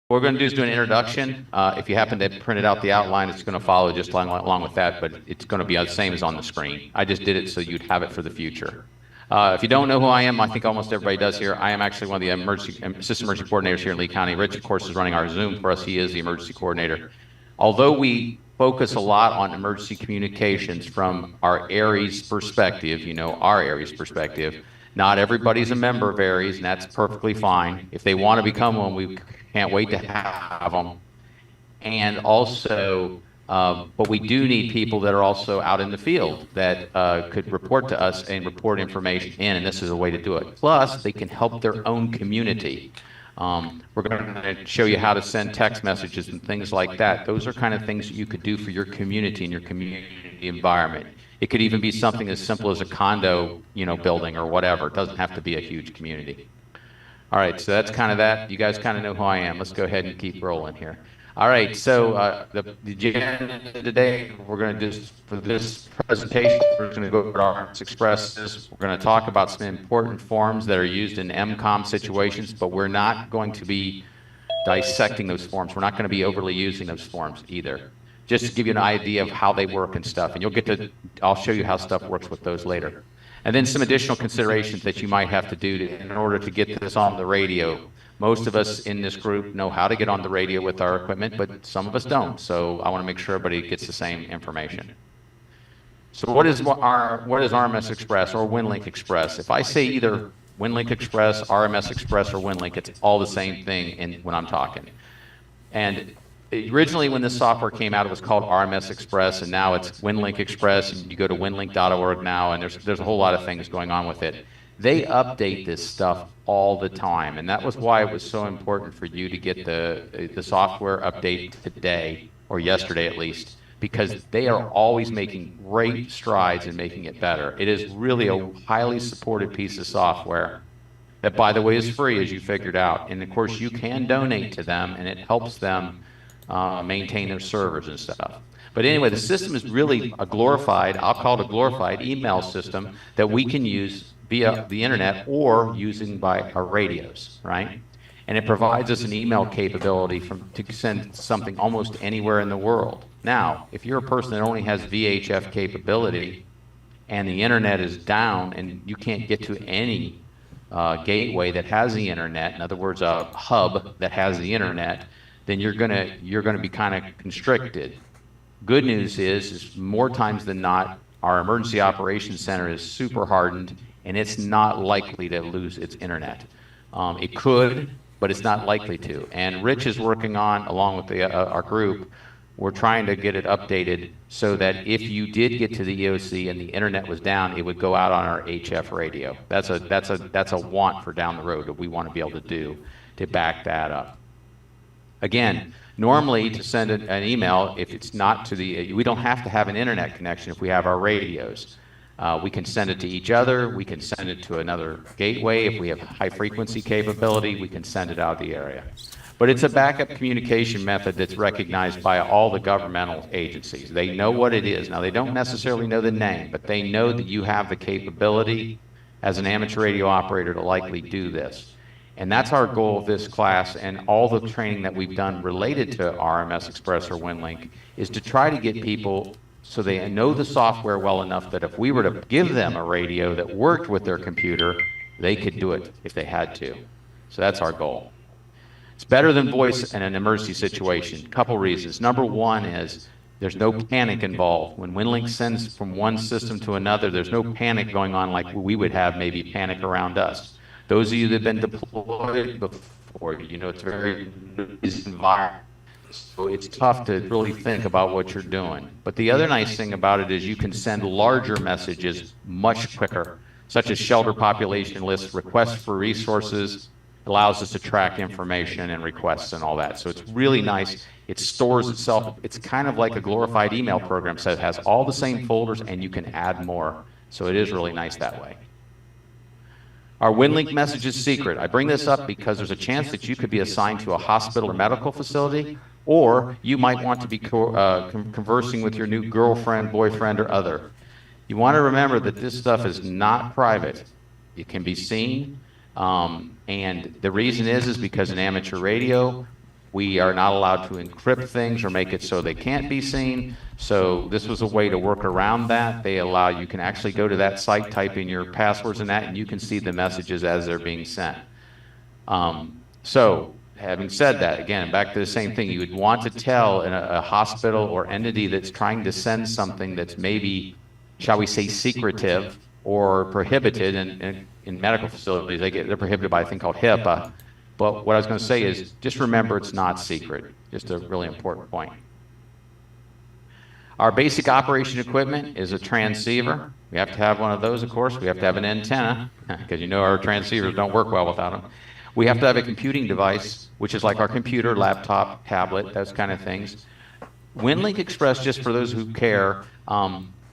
we're going to do is do an introduction. If you happen to print it out the outline, it's going to follow just along with that, but it's going to be the same as on the screen. I just did it so you'd have it for the future. If you don't know who I am, I think almost everybody does here. I am actually one of the assistant emergency coordinators here in Lee County. Rich, of course, is running our Zoom for us. He is the emergency coordinator. Although we focus a lot on emergency communications from our ARES perspective, our ARES perspective, not everybody's a member of ARES, and that's perfectly fine. If they want to become one, we can't wait to have them. And also, but we do need people that are also out in the field that could report to us and report information in, and this is a way to do it. Plus, they can help their own community. We're going to show you how to send text messages and things like that. Those are kind of things that you could do for your community and your community environment. It could even be something as simple as a condo, building or whatever. It doesn't have to be a huge community. All right, so that's kind of that. You guys kind of know who I am. Let's go ahead and keep rolling here. All right, so the agenda today, we're going to do, for this presentation, we're going to go over ARES Expresses. We're going to talk about some important forms that are used in MCOM situations, but we're not going to be dissecting those forms. We're not going to be overly using those forms either. Just to give you an idea of how they work and stuff, and I'll show you how stuff works with those later. And then some additional considerations that you might have to do in order to get this on the radio. Most of us in this group know how to get on the radio with our equipment, but some of us don't. So I want to make sure everybody gets the same information. So what is RMS Express or Winlink Express? If I say either Winlink Express, RMS Express, or Winlink, it's all the same thing when I'm talking. And originally, when this software came out, it was called RMS Express, and now it's Winlink Express, and you go to winlink.org now, and there's a whole lot of things going on with it. They update this stuff all the time, and that was why it was so important for you to get the software update today, or yesterday at least, because they are always making great strides in making it better. It is really a highly supported piece of software that, by the way, is free, as you figured out. And of course, you can donate to them, and it helps them maintain their servers and stuff. But anyway, the system is really a glorified, I'll call it a glorified email system that we can use via the internet or using by our radios, right? And it provides us an email capability to send something almost anywhere in the world. Now, if you're a person that only has VHF capability and the internet is down and you can't get to any gateway that has the internet, in other words, a hub that has the internet, then you're gonna be kind of constricted. Good news is more times than not, our emergency operations center is super hardened, and it's not likely to lose its internet. It could, but it's not likely to. And Rich is working on, along with our group, we're trying to get it updated so that if you did get to the EOC and the internet was down, it would go out on our HF radio. That's a want for down the road that we want to be able to do to back that up. Again, normally to send an email, if it's not to we don't have to have an internet connection if we have our radios. We can send it to each other. We can send it to another gateway. If we have high frequency capability, we can send it out of the area. But it's a backup communication method that's recognized by all the governmental agencies. They know what it is. Now, they don't necessarily know the name, but they know that you have the capability as an amateur radio operator to likely do this. And that's our goal of this class, and all the training that we've done related to RMS Express or Winlink is to try to get people so they know the software well enough that if we were to give them a radio that worked with their computer, they could do it if they had to. So that's our goal. It's better than voice in an emergency situation. Couple reasons. Number one is there's no panic involved. When Winlink sends from one system to another, there's no panic going on like we would have maybe panic around us. Those of you that have been deployed before, it's a very busy environment. So it's tough to really think about what you're doing. But the other nice thing about it is you can send larger messages much quicker, such as shelter population lists, requests for resources, allows us to track information and requests and all that. So it's really nice. It stores itself. It's kind of like a glorified email program, so it has all the same folders and you can add more. So it is really nice that way. Our Winlink message is secret. I bring this up because there's a chance that you could be assigned to a hospital or medical facility, or you might want to be conversing with your new girlfriend, boyfriend, or other. You want to remember that this stuff is not private. It can be seen, and the reason is because in amateur radio, We are not allowed to encrypt things or make it so they can't be seen. So this was a way to work around that. They allow, you can actually go to that site, type in your passwords and that, and you can see the messages as they're being sent. So having said that, again, back to the same thing, you would want to tell a hospital or entity that's trying to send something that's maybe, shall we say, secretive or prohibited in medical facilities. They're prohibited by a thing called HIPAA. But what I was going to say is just remember it's not secret. Just a really important point. Our basic operation equipment is a transceiver. We have to have one of those, of course. We have to have an antenna, because you know our transceivers don't work well without them. We have to have a computing device, which is like our computer, laptop, tablet, those kind of things. Winlink Express, just for those who care,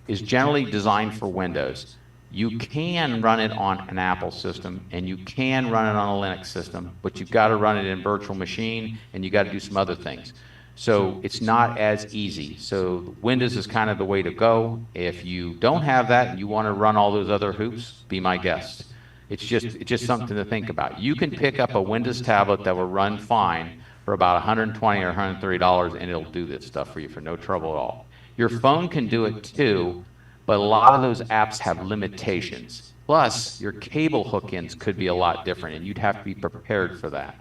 is generally designed for Windows. You can run it on an Apple system, and you can run it on a Linux system, but you've got to run it in virtual machine, and you've got to do some other things. So it's not as easy. So Windows is kind of the way to go. If you don't have that and you want to run all those other hoops, be my guest. It's just something to think about. You can pick up a Windows tablet that will run fine for about $120 or $130, and it'll do this stuff for you for no trouble at all. Your phone can do it too, but a lot of those apps have limitations. Plus, your cable hook-ins could be a lot different, and you'd have to be prepared for that.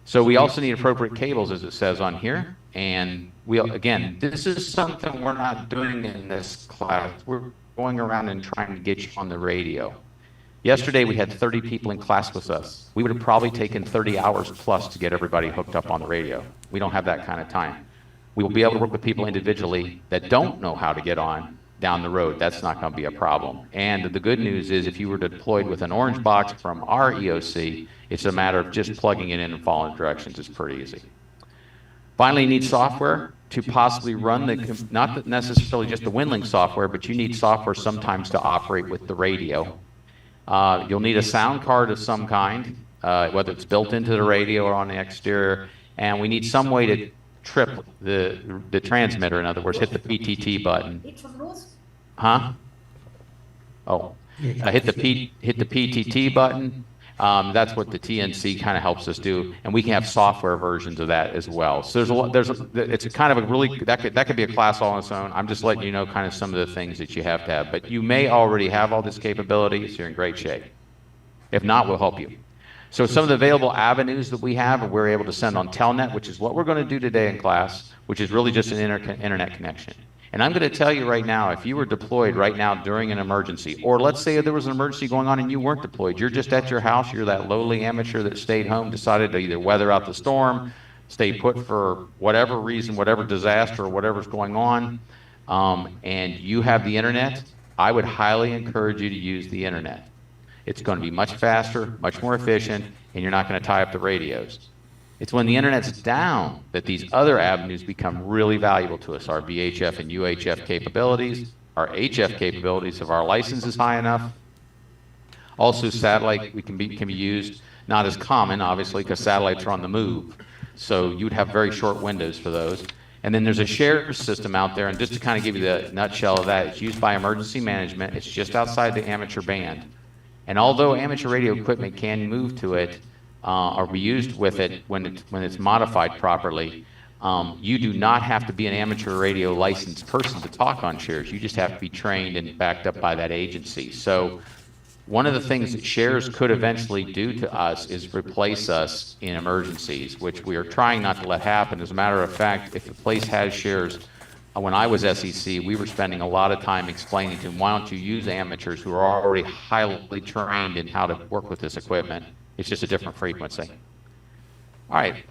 So we also need appropriate cables, as it says on here. And again, this is something we're not doing in this class. We're going around and trying to get you on the radio. Yesterday, we had 30 people in class with us. We would have probably taken 30 hours plus to get everybody hooked up on the radio. We don't have that kind of time. We will be able to work with people individually that don't know how to get on down the road. That's not going to be a problem. And the good news is if you were deployed with an orange box from our EOC, it's a matter of just plugging it in and following directions. It's pretty easy. Finally, you need software to possibly run not necessarily just the Winlink software, but you need software sometimes to operate with the radio. You'll need a sound card of some kind, whether it's built into the radio or on the exterior, and we need some way to trip the transmitter. In other words, hit the PTT button. Huh? Oh, hit the PTT button. That's what the TNC kind of helps us do, and we can have software versions of that as well. So it's kind of a really that could be a class all on its own. I'm just letting you know kind of some of the things that you have to have, but you may already have all this capability, so you're in great shape. If not, we'll help you. So some of the available avenues that we have, we're able to send on Telnet, which is what we're going to do today in class, which is really just an internet connection. And I'm going to tell you right now, if you were deployed right now during an emergency, or let's say there was an emergency going on and you weren't deployed, you're just at your house, you're that lowly amateur that stayed home, decided to either weather out the storm, stay put for whatever reason, whatever disaster or whatever's going on, and you have the internet, I would highly encourage you to use the internet. It's going to be much faster, much more efficient, and you're not going to tie up the radios. It's when the internet's down that these other avenues become really valuable to us. Our VHF and UHF capabilities, our HF capabilities if our license is high enough. Also, satellite can be used, not as common, obviously, because satellites are on the move. So you'd have very short windows for those. And then there's a share system out there, and just to kind of give you the nutshell of that, it's used by emergency management. It's just outside the amateur band. And although amateur radio equipment can move to it, or be used with it when it's modified properly, you do not have to be an amateur radio licensed person to talk on shares. You just have to be trained and backed up by that agency. So one of the things that shares could eventually do to us is replace us in emergencies, which we are trying not to let happen. As a matter of fact, if a place has shares, when I was SEC, we were spending a lot of time explaining to them, why don't you use amateurs who are already highly trained in how to work with this equipment. It's just a different frequency. All right.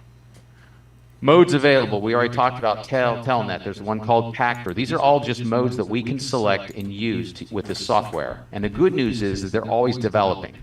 Modes available. We already talked about Telnet. There's one called Pactor. These are all just modes that we can select and use with this software. And the good news is that they're always developing.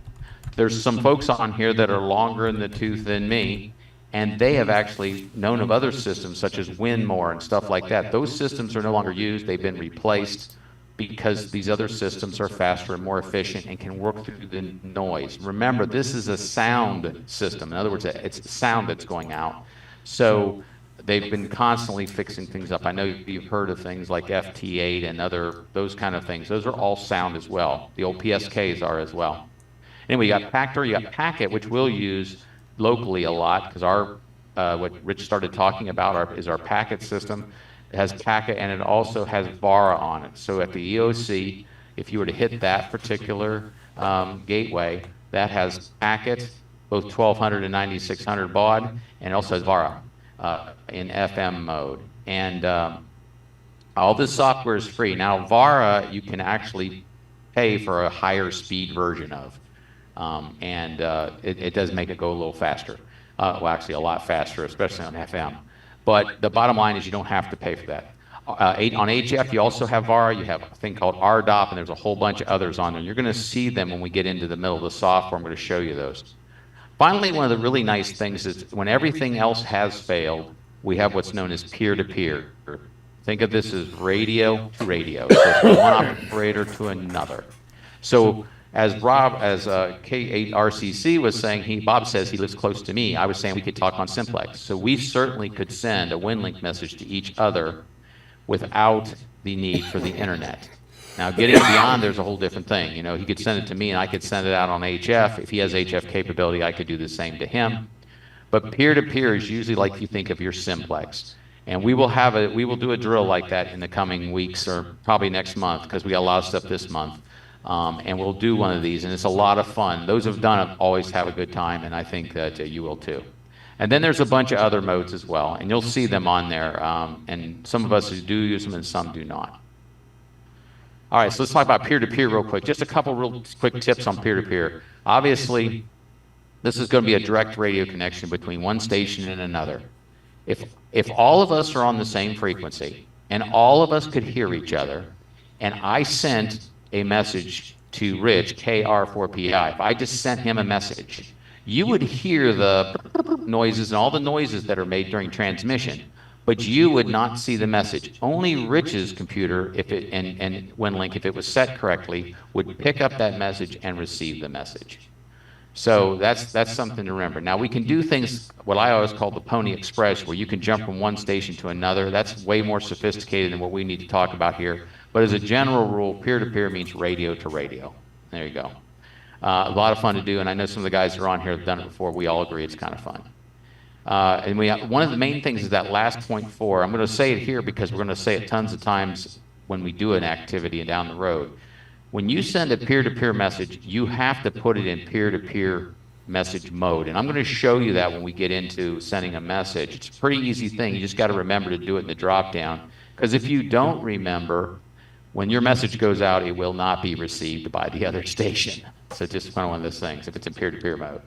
There's some folks on here that are longer in the tooth than me, and they have actually known of other systems such as WinMore and stuff like that. Those systems are no longer used. They've been replaced because these other systems are faster and more efficient and can work through the noise. Remember, this is a sound system. In other words, it's the sound that's going out. So they've been constantly fixing things up. I know you've heard of things like FT8 and those kind of things. Those are all sound as well. The old PSKs are as well. Anyway, you got Pactor, you got Packet, which we'll use locally a lot because our what Rich started talking about, is our packet system. It has packet, and it also has VARA on it. So at the EOC, if you were to hit that particular gateway, that has packet, both 1200 and 9600 baud, and it also has VARA in FM mode. And all this software is free. Now, VARA, you can actually pay for a higher speed version of. It does make it go a little faster. Well, actually a lot faster, especially on FM. But the bottom line is you don't have to pay for that. On HF, you also have VARA. You have a thing called RDOP, and there's a whole bunch of others on there. You're going to see them when we get into the middle of the software. I'm going to show you those. Finally, one of the really nice things is when everything else has failed, we have what's known as peer-to-peer. Think of this as radio to radio, so from one operator to another. So as K8RCC was saying, Bob says he lives close to me. I was saying we could talk on simplex. So we certainly could send a Winlink message to each other without the need for the internet. Now, getting beyond, there's a whole different thing. You know, he could send it to me, and I could send it out on HF. If he has HF capability, I could do the same to him. But peer-to-peer is usually like you think of your simplex. And we will do a drill like that in the coming weeks, or probably next month, because we got a lot of stuff this month. And we'll do one of these, and it's a lot of fun. Those who've done it always have a good time, and I think that you will too. And then there's a bunch of other modes as well, and you'll see them on there. And some of us do use them, and some do not. All right, so let's talk about peer-to-peer real quick. Just a couple real quick tips on peer-to-peer. Obviously, this is going to be a direct radio connection between one station and another. If all of us are on the same frequency, and all of us could hear each other, and I sent a message to Rich, KR4PI, if I just sent him a message, you would hear the noises and all the noises that are made during transmission, but you would not see the message. Only Rich's computer, and Winlink, if it was set correctly, would pick up that message and receive the message. So that's something to remember. Now, we can do things, what I always call the Pony Express, where you can jump from one station to another. That's way more sophisticated than what we need to talk about here. But as a general rule, peer-to-peer means radio to radio. There you go. A lot of fun to do, and I know some of the guys that are on here have done it before. We all agree it's kind of fun. And one of the main things is that last point 4. I'm going to say it here because we're going to say it tons of times when we do an activity and down the road. When you send a peer-to-peer message, you have to put it in peer-to-peer message mode. And I'm going to show you that when we get into sending a message. It's a pretty easy thing. You just got to remember to do it in the drop-down. Because if you don't remember, when your message goes out, it will not be received by the other station. So just kind of one of those things if it's in peer-to-peer mode.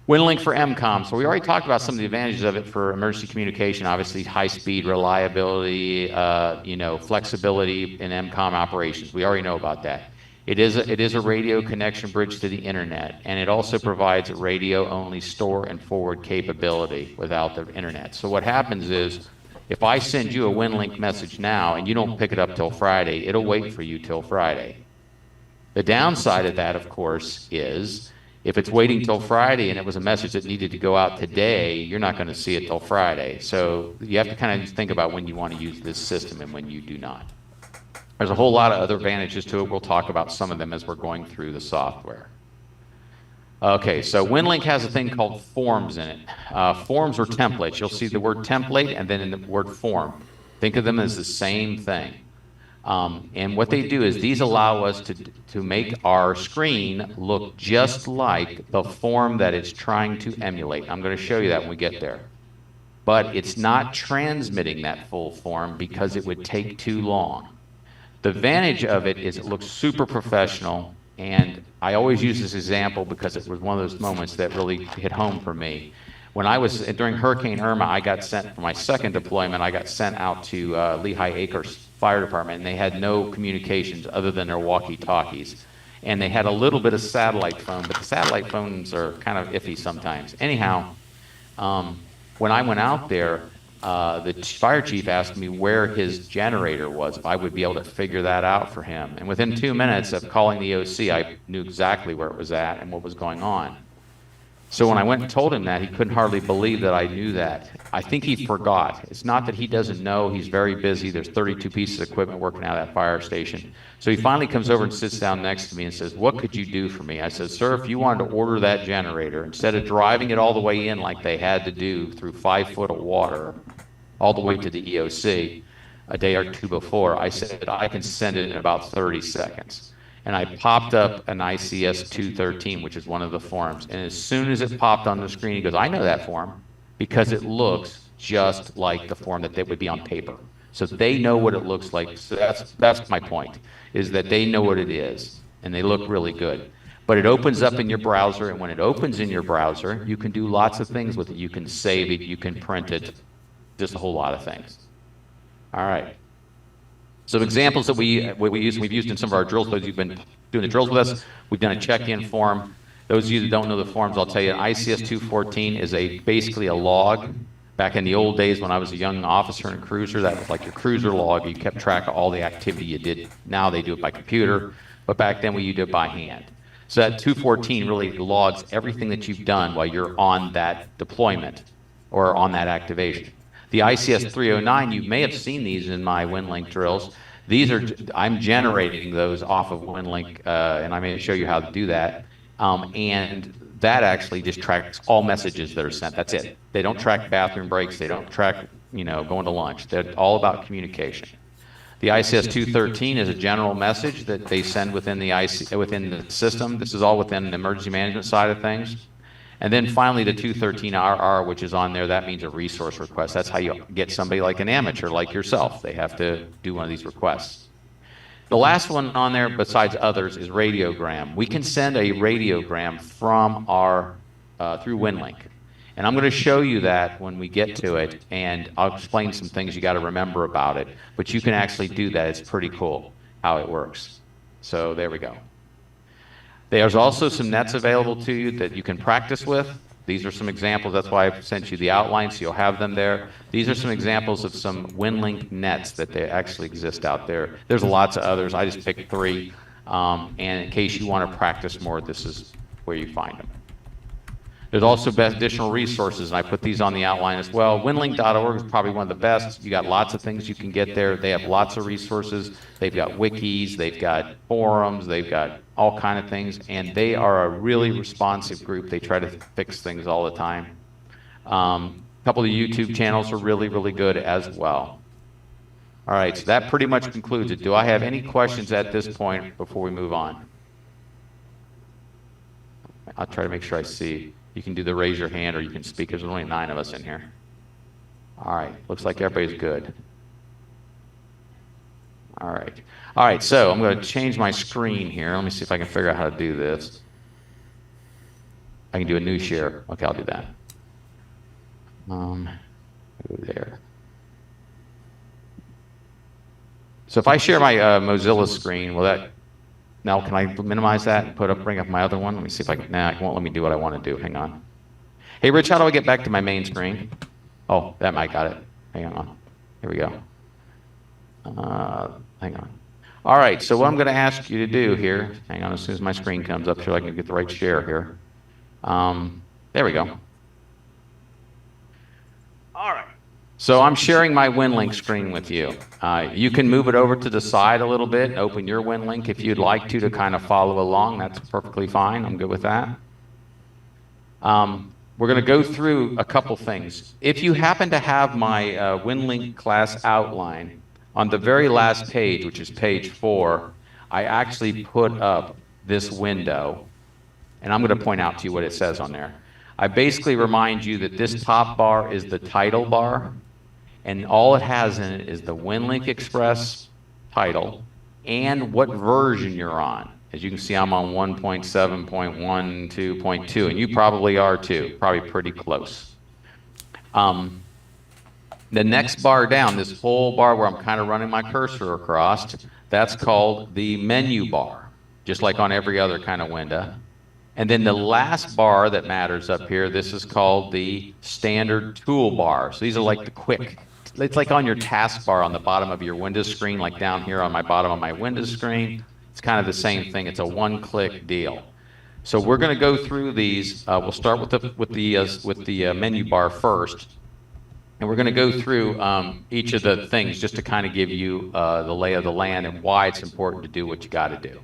Winlink for MCOM. So we already talked about some of the advantages of it for emergency communication. Obviously, high speed, reliability, flexibility in MCOM operations. We already know about that. It is a radio connection bridge to the internet, and it also provides a radio-only store and forward capability without the internet. So what happens is, if I send you a Winlink message now and you don't pick it up till Friday, it'll wait for you till Friday. The downside of that, of course, is if it's waiting till Friday and it was a message that needed to go out today, you're not going to see it till Friday. So you have to kind of think about when you want to use this system and when you do not. There's a whole lot of other advantages to it. We'll talk about some of them as we're going through the software. Okay, so Winlink has a thing called forms in it. Forms are templates. You'll see the word template and then in the word form. Think of them as the same thing. And what they do is these allow us to make our screen look just like the form that it's trying to emulate. I'm going to show you that when we get there. But it's not transmitting that full form because it would take too long. The advantage of it is it looks super professional, and I always use this example because it was one of those moments that really hit home for me. When I was, during Hurricane Irma, I got sent, for my second deployment, I got sent out to Lehigh Acres Fire Department, and they had no communications other than their walkie-talkies. And they had a little bit of satellite phone, but the satellite phones are kind of iffy sometimes. Anyhow, when I went out there, the fire chief asked me where his generator was, if I would be able to figure that out for him. And within 2 minutes of calling the OC, I knew exactly where it was at and what was going on. So when I went and told him that, he couldn't hardly believe that I knew that. I think he forgot. It's not that he doesn't know. He's very busy. There's 32 pieces of equipment working out of that fire station. So he finally comes over and sits down next to me and says, what could you do for me? I said, sir, if you wanted to order that generator, instead of driving it all the way in like they had to do through 5 foot of water, all the way to the EOC a day or two before, I said, I can send it in about 30 seconds. And I popped up an ICS 213, which is one of the forms. And as soon as it popped on the screen, he goes, I know that form because it looks just like the form that would be on paper. So they know what it looks like. So that's my point, is that they know what it is, and they look really good. But it opens up in your browser, and when it opens in your browser, you can do lots of things with it. You can save it, you can print it, just a whole lot of things. All right. Some examples that we've used in some of our drills. Those who've been doing the drills with us, we've done a check-in form. Those of you that don't know the forms, I'll tell you, ICS 214 is basically a log. Back in the old days when I was a young officer in a cruiser, that was like your cruiser log. You kept track of all the activity you did. Now they do it by computer, but back then we used it by hand. So that 214 really logs everything that you've done while you're on that deployment or on that activation. The ICS 309, you may have seen these in my Winlink drills. These are, I'm generating those off of Winlink, and I'm going to show you how to do that. And that actually just tracks all messages that are sent. That's it. They don't track bathroom breaks. They don't track, going to lunch. They're all about communication. The ICS 213 is a general message that they send within the system. This is all within the emergency management side of things. And then finally, the 213RR, which is on there, that means a resource request. That's how you get somebody like an amateur like yourself. They have to do one of these requests. The last one on there, besides others, is radiogram. We can send a radiogram from through Winlink. And I'm going to show you that when we get to it, and I'll explain some things you got to remember about it. But you can actually do that. It's pretty cool how it works. So there we go. There's also some nets available to you that you can practice with. These are some examples. That's why I've sent you the outline, so you'll have them there. These are some examples of some Winlink nets that they actually exist out there. There's lots of others. I just picked 3. And in case you want to practice more, this is where you find them. There's also additional resources, and I put these on the outline as well. Winlink.org is probably one of the best. You got lots of things you can get there. They have lots of resources. They've got wikis, they've got forums, they've got all kind of things, and they are a really responsive group. They try to fix things all the time. A couple of YouTube channels are really, really good as well. All right, so that pretty much concludes it. Do I have any questions at this point before we move on? I'll try to make sure I see. You can do the raise your hand or you can speak. There's only 9 of us in here. All right, looks like everybody's good. All right, so I'm going to change my screen here. Let me see if I can figure out how to do this. I can do a new share. Okay, I'll do that. Go there. So if I share my Mozilla screen, will that... Now, can I minimize that and bring up my other one? Let me see if I can. Nah, it won't let me do what I want to do. Hang on. Hey, Rich, how do I get back to my main screen? Oh, that might got it. Hang on. Here we go. Hang on. All right, so what I'm going to ask you to do here, hang on, as soon as my screen comes up so I can get the right share here. There we go. All right. So I'm sharing my Winlink screen with you. You can move it over to the side a little bit, open your Winlink if you'd like to kind of follow along. That's perfectly fine. I'm good with that. We're going to go through a couple things. If you happen to have my Winlink class outline, on the very last page, which is page 4, I actually put up this window, and I'm going to point out to you what it says on there. I basically remind you that this top bar is the title bar, and all it has in it is the Winlink Express title and what version you're on. As you can see, I'm on 1.7.12.2, and you probably are too, probably pretty close. The next bar down, this whole bar where I'm kind of running my cursor across, that's called the menu bar, just like on every other kind of window. And then the last bar that matters up here, this is called the standard toolbar. So these are like the quick. It's like on your taskbar on the bottom of your Windows screen, like down here on my bottom of my Windows screen. It's kind of the same thing. It's a one-click deal. So we're going to go through these. We'll start with the menu bar first, and we're going to go through each of the things just to kind of give you the lay of the land and why it's important to do what you got to do.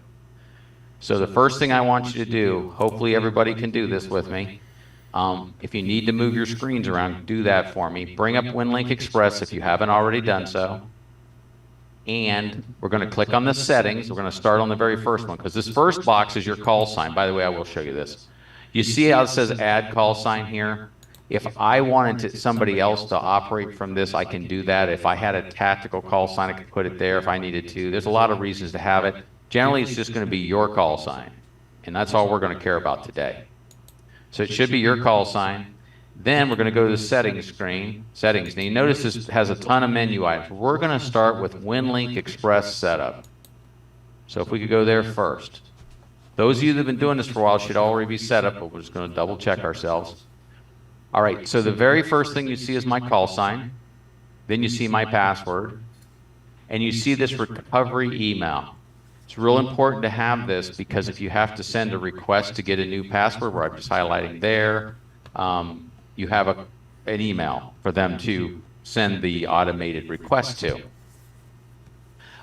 So the first thing I want you to do, hopefully everybody can do this with me. If you need to move your screens around, do that for me. Bring up Winlink Express if you haven't already done so. And we're going to click on the settings. We're going to start on the very first one because this first box is your call sign. By the way, I will show you this. You see how it says add call sign here? If I wanted somebody else to operate from this, I can do that. If I had a tactical call sign, I could put it there if I needed to. There's a lot of reasons to have it. Generally, it's just going to be your call sign. And that's all we're going to care about today. So it should be your call sign. Then we're going to go to the settings screen. Settings. Now you notice this has a ton of menu items. We're going to start with Winlink Express Setup. So if we could go there first. Those of you that have been doing this for a while should already be set up, but we're just going to double check ourselves. All right, so the very first thing you see is my call sign. Then you see my password. And you see this recovery email. It's real important to have this because if you have to send a request to get a new password, where I'm just highlighting there, you have an email for them to send the automated request to.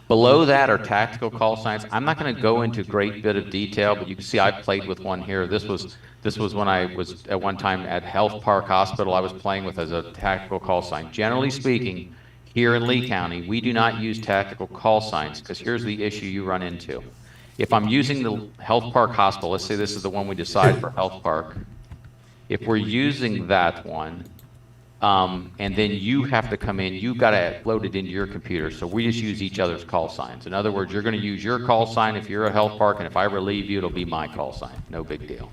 Below that are tactical call signs. I'm not going to go into a great bit of detail, but you can see I played with one here. This was when I was at one time at Health Park Hospital. I was playing with as a tactical call sign. Generally speaking, here in Lee County, we do not use tactical call signs because here's the issue you run into. If I'm using the Health Park Hospital, let's say this is the one we decide for Health Park. If we're using that one, and then you have to come in, you've got to load it into your computer. So we just use each other's call signs. In other words, you're going to use your call sign if you're a Health Park, and if I relieve you, it'll be my call sign. No big deal.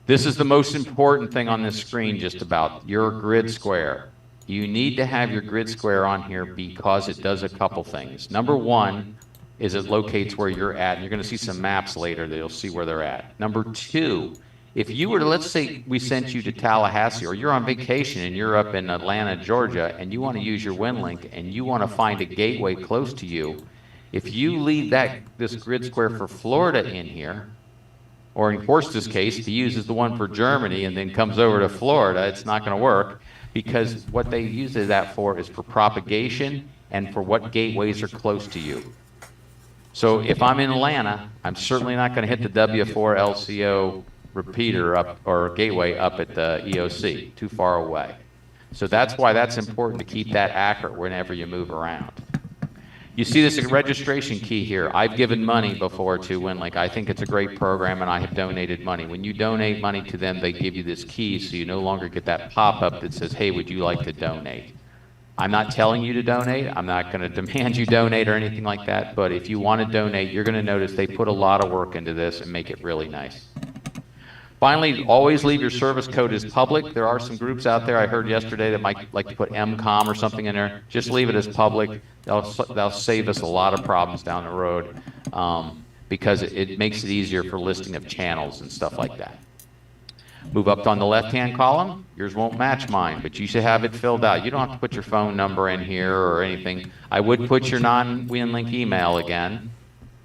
This is the most important thing on this screen, just about your grid square. You need to have your grid square on here because it does a couple things. Number one is it locates where you're at, and you're going to see some maps later that you'll see where they're at. Number two, if you were to, let's say we sent you to Tallahassee, or you're on vacation and you're up in Atlanta, Georgia, and you want to use your Winlink and you want to find a gateway close to you, if you leave this grid square for Florida in here, or in Horst's case, if he uses the one for Germany and then comes over to Florida, it's not going to work because what they use that for is for propagation and for what gateways are close to you. So if I'm in Atlanta, I'm certainly not going to hit the W4 LCO repeater up or gateway up at the EOC, too far away. So that's why that's important to keep that accurate whenever you move around. You see this registration key here. I've given money before to Winlink. I think it's a great program and I have donated money. When you donate money to them, they give you this key so you no longer get that pop-up that says, hey, would you like to donate? I'm not telling you to donate. I'm not going to demand you donate or anything like that. But if you want to donate, you're going to notice they put a lot of work into this and make it really nice. Finally, always leave your service code as public. There are some groups out there I heard yesterday that might like to put MCOM or something in there. Just leave it as public. That'll save us a lot of problems down the road because it makes it easier for listing of channels and stuff like that. Move up on the left-hand column. Yours won't match mine, but you should have it filled out. You don't have to put your phone number in here or anything. I would put your non-Winlink email again.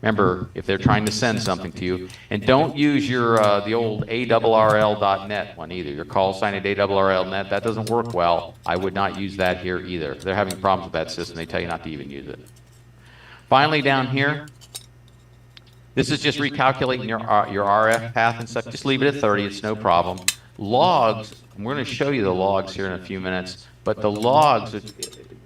Remember, if they're trying to send something to you. And don't use your the old ARRL.net one either. Your call sign at ARRL.net, that doesn't work well. I would not use that here either. If they're having problems with that system, they tell you not to even use it. Finally, down here, this is just recalculating your RF path and stuff. Just leave it at 30. It's no problem. Logs, and we're going to show you the logs here in a few minutes, but the logs,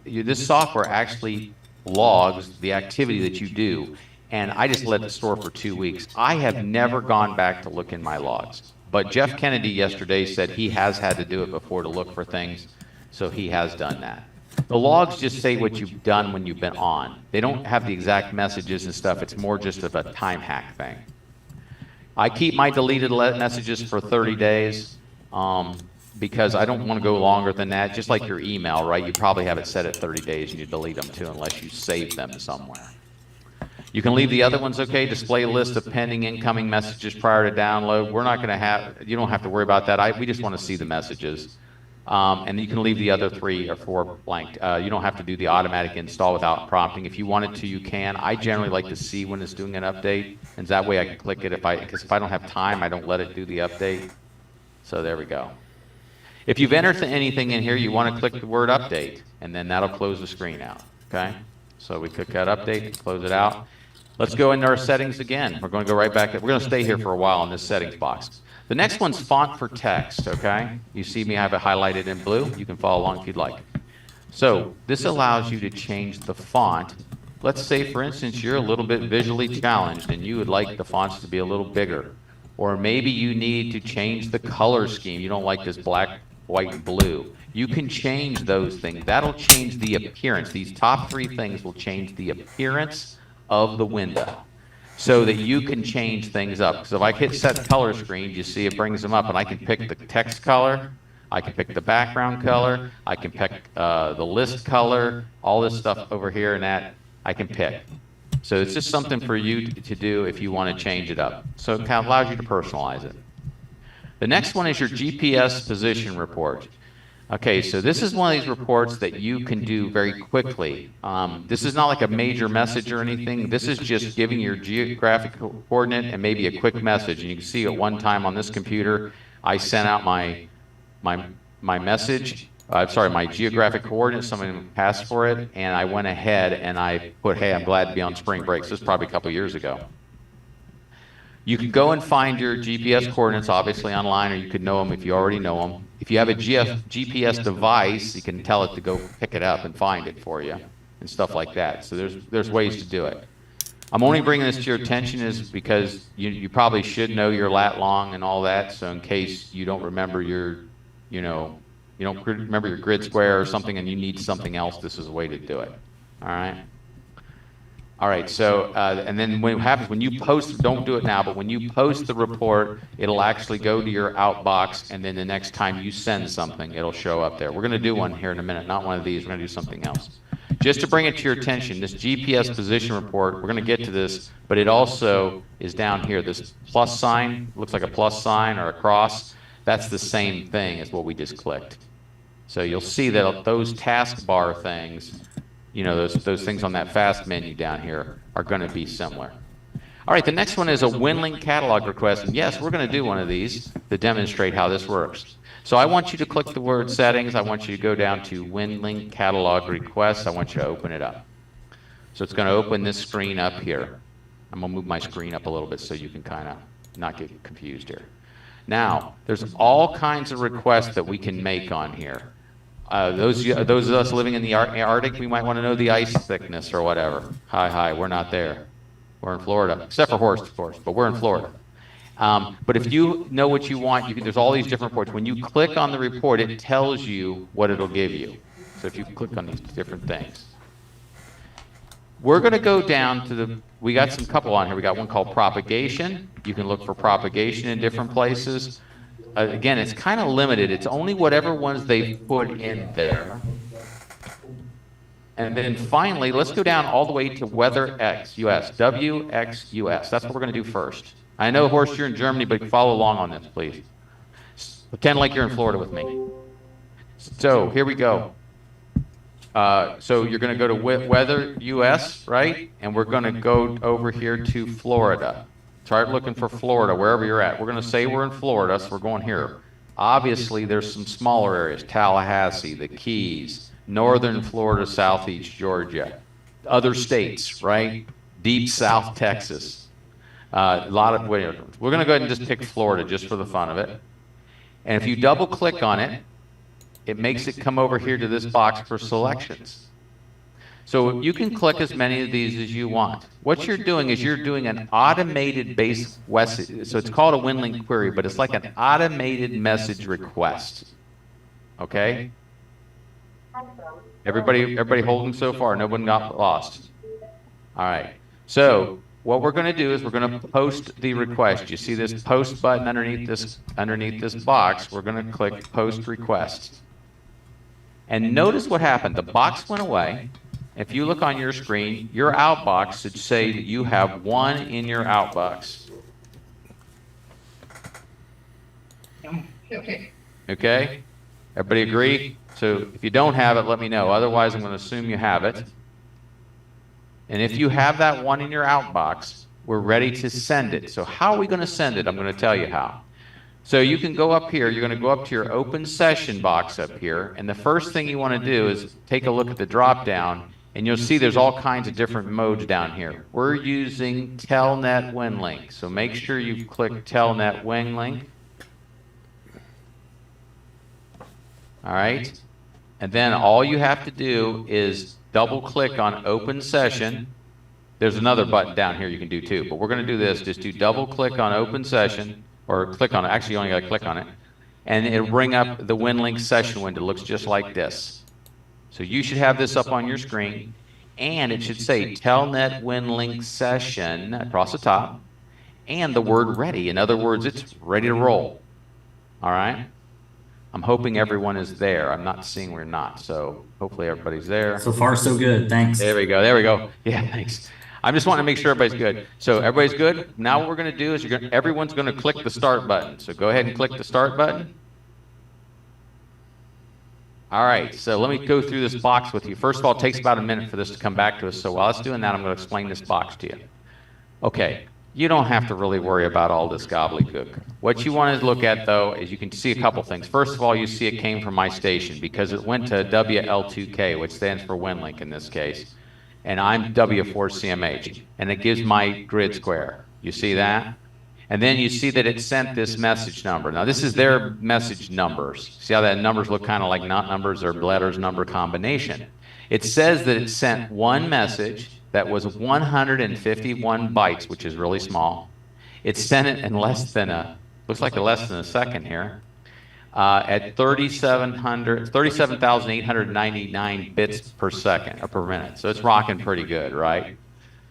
this software actually logs the activity that you do. And I just let it store for 2 weeks. I have never gone back to look in my logs. But Jeff Kennedy yesterday said he has had to do it before to look for things, so he has done that. The logs just say what you've done when you've been on. They don't have the exact messages and stuff. It's more just of a time hack thing. I keep my deleted messages for 30 days because I don't want to go longer than that. Just like your email, right? You probably have it set at 30 days and you delete them too unless you save them somewhere. You can leave the other ones, okay? Display a list of pending incoming messages prior to download. We're not going to have, you don't have to worry about that. We just want to see the messages. And you can leave the other 3 or 4 blank. You don't have to do the automatic install without prompting. If you wanted to, you can. I generally like to see when it's doing an update, and that way I can click it because if I don't have time, I don't let it do the update. So there we go. If you've entered anything in here, you want to click the word update, and then that'll close the screen out, okay? So we click that update, close it out. Let's go into our settings again. We're going to go right back. We're going to stay here for a while in this settings box. The next one's font for text, okay? You see me have it highlighted in blue. You can follow along if you'd like. So this allows you to change the font. Let's say, for instance, you're a little bit visually challenged and you would like the fonts to be a little bigger. Or maybe you need to change the color scheme. You don't like this black, white, and blue. You can change those things. That'll change the appearance. These top 3 things will change the appearance of the window, so that you can change things up. So if I hit set color screen, you see it brings them up, and I can pick the text color, I can pick the background color, I can pick the list color, all this stuff over here and that I can pick. So it's just something for you to do if you want to change it up. So it kind of allows you to personalize it. The next one is your GPS position report. Okay, so this is one of these reports that you can do very quickly. This is not like a major message or anything. This is just giving your geographic coordinate and maybe a quick message. And you can see at one time on this computer, I sent out my message, my geographic coordinates, someone passed for it, and I went ahead and I put, hey, I'm glad to be on spring break. So this is probably a couple years ago. You can go and find your GPS coordinates, obviously, online, or you could know them if you already know them. If you have a GPS device, you can tell it to go pick it up and find it for you and stuff like that. So there's ways to do it. I'm only bringing this to your attention is because you probably should know your lat long and all that. So in case you don't remember you don't remember your grid square or something and you need something else, this is a way to do it. All right. All right, so, and then when it happens, when you post, don't do it now, but when you post the report, it'll actually go to your outbox, and then the next time you send something, it'll show up there. We're going to do one here in a minute, not one of these. We're going to do something else. Just to bring it to your attention, this GPS position report, we're going to get to this, but it also is down here. This plus sign, looks like a plus sign or a cross. That's the same thing as what we just clicked. So you'll see that those taskbar things, those things on that fast menu down here are going to be similar. All right, the next one is a Winlink catalog request. And yes, we're going to do one of these to demonstrate how this works. So I want you to click the word settings. I want you to go down to Winlink catalog request. I want you to open it up. So it's going to open this screen up here. I'm going to move my screen up a little bit so you can kind of not get confused here. Now, there's all kinds of requests that we can make on here. Those of us living in the Arctic, we might want to know the ice thickness or whatever. Hi, we're not there. We're in Florida, except for Horst, of course, but we're in Florida. But if you know what you want, there's all these different reports. When you click on the report, it tells you what it'll give you. So if you click on these different things. We're going to go down to we got some couple on here. We got one called propagation. You can look for propagation in different places. Again, it's kind of limited. It's only whatever ones they put in there. And then finally, let's go down all the way to Weather X US, WXUS. That's what we're going to do first. I know, Horst, you're in Germany, but follow along on this, please. Pretend like you're in Florida with me. So here we go. So you're going to go to Weather US, right? And we're going to go over here to Florida. Start looking for Florida, wherever you're at. We're going to say we're in Florida, so we're going here. Obviously, there's some smaller areas, Tallahassee, the Keys, northern Florida, southeast Georgia, other states, right? Deep South Texas. A lot of, we're going to go ahead and just pick Florida just for the fun of it. And if you double click on it, it makes it come over here to this box for selections. So you can click as many of these as you want. What you're doing is you're doing an automated base message. So it's called a Winlink query, but it's like an automated message request. Okay? Everybody holding so far? No one got lost. All right. So what we're going to do is we're going to post the request. You see this post button underneath this box. We're going to click post request. And notice what happened. The box went away. If you look on your screen, your outbox should say that you have one in your outbox. Okay. Okay? Everybody agree? So if you don't have it, let me know. Otherwise, I'm going to assume you have it. And if you have that one in your outbox, we're ready to send it. So how are we going to send it? I'm going to tell you how. So you can go up here. You're going to go up to your open session box up here. And the first thing you want to do is take a look at the drop down. And you'll see there's all kinds of different modes down here. We're using Telnet Winlink. So make sure you click Telnet Winlink. All right. And then all you have to do is double click on open session. There's another button down here you can do too, but we're going to do this. Just do double click on open session, or click on it. Actually, you only got to click on it. And it'll bring up the Winlink session window. It looks just like this. So you should have this up on your screen. And it should say Telnet Winlink session across the top. And the word ready. In other words, it's ready to roll. All right? I'm hoping everyone is there. I'm not seeing we're not. So hopefully everybody's there. So far, so good. Thanks. There we go. There we go. Yeah, thanks. I'm just wanting to make sure everybody's good. So everybody's good. Now what we're going to do is everyone's going to click the start button. So go ahead and click the start button. All right. So let me go through this box with you. First of all, it takes about a minute for this to come back to us. So while it's doing that, I'm going to explain this box to you. Okay. You don't have to really worry about all this gobbledygook. What you want to look at, though, is you can see a couple things. First of all, you see it came from my station because it went to WL2K, which stands for Winlink in this case. And I'm W4CMH. And it gives my grid square. You see that? And then you see that it sent this message number. Now, this is their message numbers. See how that numbers look kind of like not numbers or letters number combination? It says that it sent one message that was 151 bytes, which is really small. It sent it in less than looks like less than a second here, at 37,899 bits per second, or per minute. So it's rocking pretty good, right?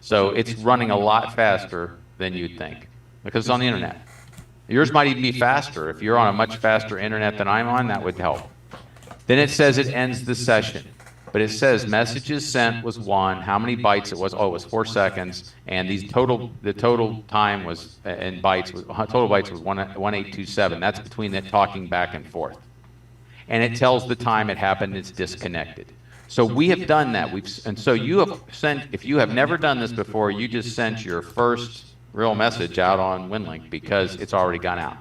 So it's running a lot faster than you'd think, because it's on the internet. Yours might even be faster. If you're on a much faster internet than I'm on, that would help. Then it says it ends the session. But it says messages sent was 1, how many bytes it was? Oh, it was 4 seconds, and the total time was, in bytes, total bytes was 1827. That's between the talking back and forth. And it tells the time it happened, it's disconnected. So we have done that. And so you have sent, if you have never done this before, you just sent your first real message out on Winlink because it's already gone out.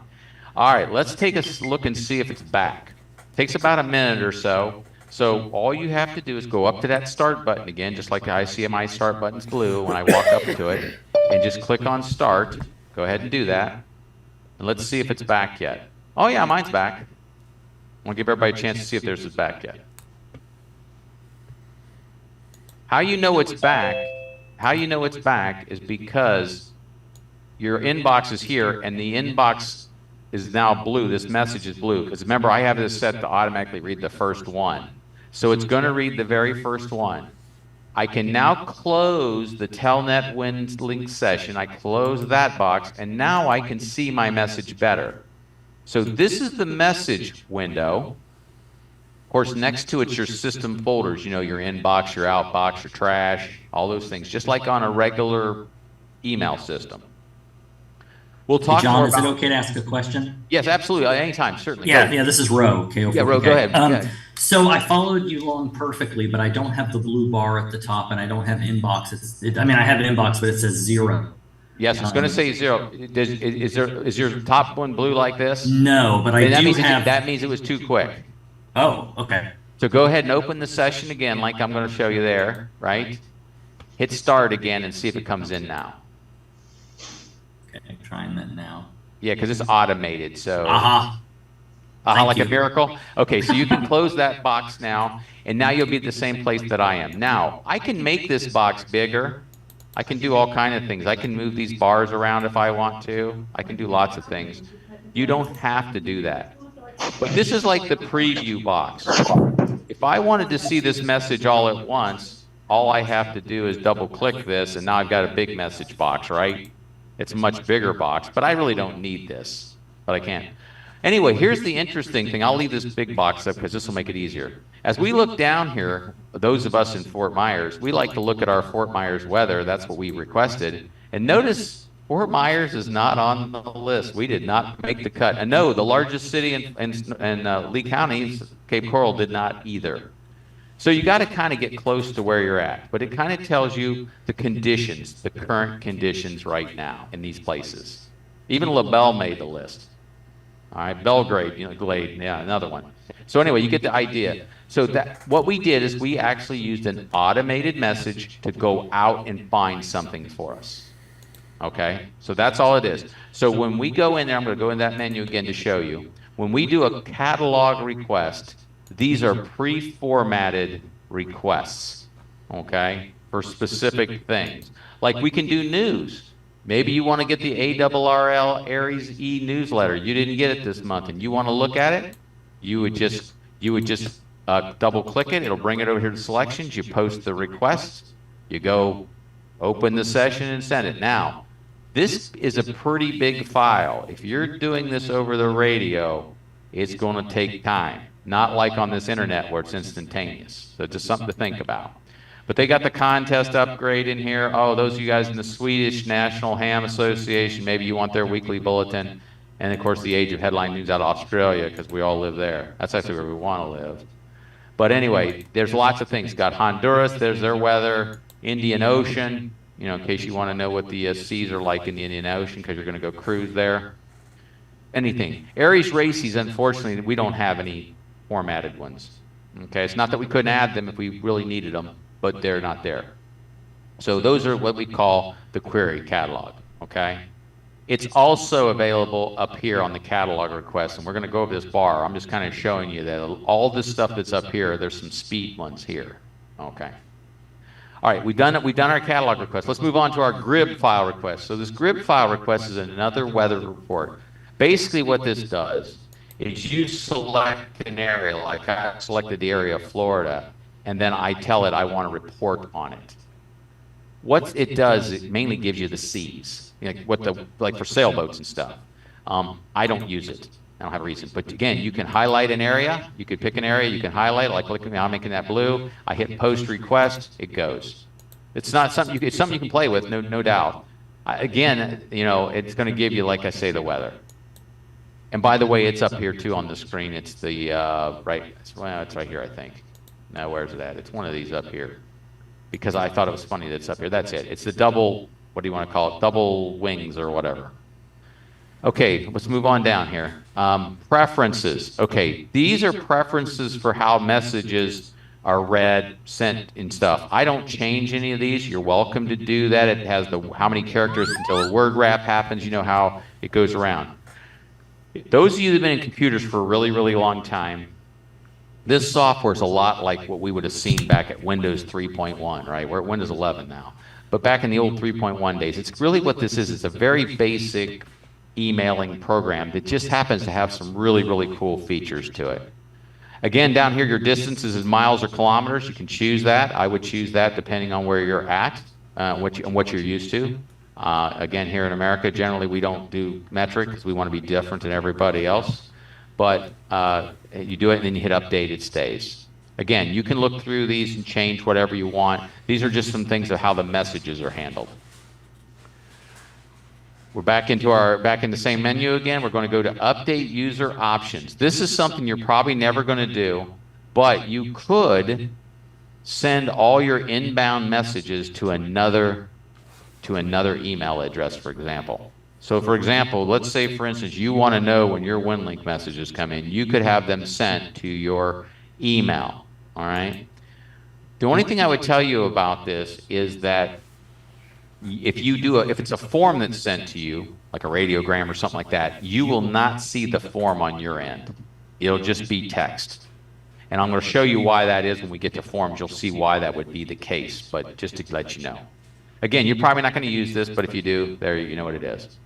All right, let's take a look and see if it's back. It takes about a minute or so. So all you have to do is go up to that start button again, just like the ICMI start button's blue when I walk up to it, and just click on start. Go ahead and do that. And let's see if it's back yet. Oh yeah, mine's back. I want to give everybody a chance to see if theirs is back yet. How you know it's back is because your inbox is here and the inbox is now blue. This message is blue because remember I have this set to automatically read the first one. So it's going to read the very first one. I can now close the Telnet Winlink session. I close that box and now I can see my message better. So this is the message window. Of course, next to it's your system folders, you know, your inbox, your outbox, your trash, all those things, just like on a regular email system. We'll talk John, more is it okay to ask a question? Yes, absolutely. Anytime, certainly. Yeah, this is Ro. Okay, yeah, Ro, go ahead. So I followed you along perfectly, but I don't have the blue bar at the top, and I don't have inbox. I mean, I have an inbox, but it says 0. Yes, it's going to say 0. Is your top one blue like this? No, but I do have. That means it was too quick. Oh, okay. So go ahead and open the session again, like I'm going to show you there, right? Hit start again and see if it comes in now. Okay, I'm trying that now. Yeah, because it's automated, so. Like a miracle? Okay, so you can close that box now, and now you'll be at the same place that I am. Now, I can make this box bigger. I can do all kinds of things. I can move these bars around if I want to. I can do lots of things. You don't have to do that. But this is like the preview box. If I wanted to see this message all at once, all I have to do is double click this, and now I've got a big message box, right? It's a much bigger box, but I really don't need this, but I can. Anyway, here's the interesting thing. I'll leave this big box up because this will make it easier. As we look down here, those of us in Fort Myers, we like to look at our Fort Myers weather. That's what we requested. And notice Fort Myers is not on the list. We did not make the cut. And no, the largest city in Lee County, Cape Coral, did not either. So you got to kind of get close to where you're at, but it kind of tells you the conditions, the current conditions right now in these places. Even LaBelle made the list. All right, Belgrade, Glade, yeah, another one. So anyway, you get the idea. So that what we did is we actually used an automated message to go out and find something for us. Okay, so that's all it is. So when we go in there, I'm going to go in that menu again to show you. When we do a catalog request, these are pre-formatted requests, okay, for specific things. Like we can do news. Maybe you want to get the ARRL ARES E newsletter. You didn't get it this month, and you want to look at it. You would just double click it. It'll bring it over here to selections. You post the request. You go open the session and send it. Now, this is a pretty big file. If you're doing this over the radio, it's going to take time. Not like on this internet where it's instantaneous. So just something to think about. But they got the contest upgrade in here. Oh, those of you guys in the Swedish National Ham Association, maybe you want their weekly bulletin. And of course, the Age of Headline News out of Australia, because we all live there. That's actually where we want to live. But anyway, there's lots of things. Got Honduras, there's their weather, Indian Ocean, in case you want to know what the seas are like in the Indian Ocean, because you're going to go cruise there. Anything. ARES Races, unfortunately, we don't have any formatted ones. Okay, it's not that we couldn't add them if we really needed them, but they're not there. So those are what we call the query catalog, okay? It's also available up here on the catalog request, and we're going to go over this bar. I'm just kind of showing you that all this stuff that's up here, there's some speed ones here, okay? All right, we've done our catalog request. Let's move on to our GRIB file request. So this GRIB file request is another weather report. Basically what this does is you select an area, like I selected the area of Florida, and then I tell it I want to report on it. What it does, it mainly gives you the seas, like for sailboats and stuff. I don't use it. I don't have a reason. But again, you can highlight an area. You could pick an area. You can highlight, like look at me, I'm making that blue. I hit post request. It goes. It's not something it's something you can play with, no doubt. Again, it's going to give you, like I say, the weather. And by the way, it's up here too on the screen. It's the it's right here, I think. Now, where's it at? It's one of these up here. Because I thought it was funny that it's up here. That's it. It's the double, what do you want to call it? Double wings or whatever. Okay, let's move on down here. Preferences. Okay, these are preferences for how messages are read, sent, and stuff. I don't change any of these. You're welcome to do that. It has how many characters until a word wrap happens. You know how it goes around. Those of you that have been in computers for a really, really long time, this software is a lot like what we would have seen back at Windows 3.1, right? We're at Windows 11 now. But back in the old 3.1 days, it's really what this is. It's a very basic emailing program that just happens to have some really, really cool features to it. Again, down here, your distances is miles or kilometers. You can choose that. I would choose that depending on where you're at, what you're used to. Again, here in America, generally we don't do metric because we want to be different than everybody else. But you do it and then you hit update, it stays. Again, you can look through these and change whatever you want. These are just some things of how the messages are handled. We're back in the same menu again. We're going to go to update user options. This is something you're probably never going to do, but you could send all your inbound messages to another email address, for example. So for example, let's say, for instance, you want to know when your Winlink messages come in. You could have them sent to your email, all right? The only thing I would tell you about this is that if it's a form that's sent to you, like a radiogram or something like that, you will not see the form on your end. It'll just be text. And I'm going to show you why that is when we get to forms. You'll see why that would be the case, but just to let you know. Again, you're probably not going to use this, but if you do, there you know what it is.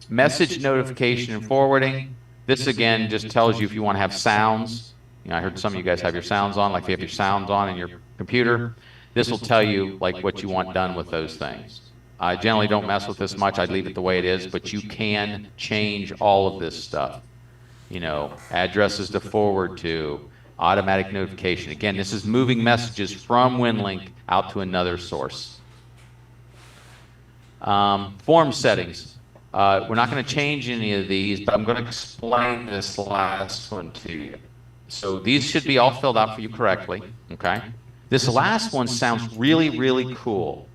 Message notification and forwarding. This again just tells you if you want to have sounds. I heard some of you guys have your sounds on, like if you have your sounds on in your computer. This will tell you like what you want done with those things. I generally don't mess with this much. I'd leave it the way it is, but you can change all of this stuff. Addresses to forward to, automatic notification. Again, this is moving messages from Winlink out to another source. Form settings. We're not going to change any of these, but I'm going to explain this last one to you. So these should be all filled out for you correctly, okay? This last one sounds really, really cool,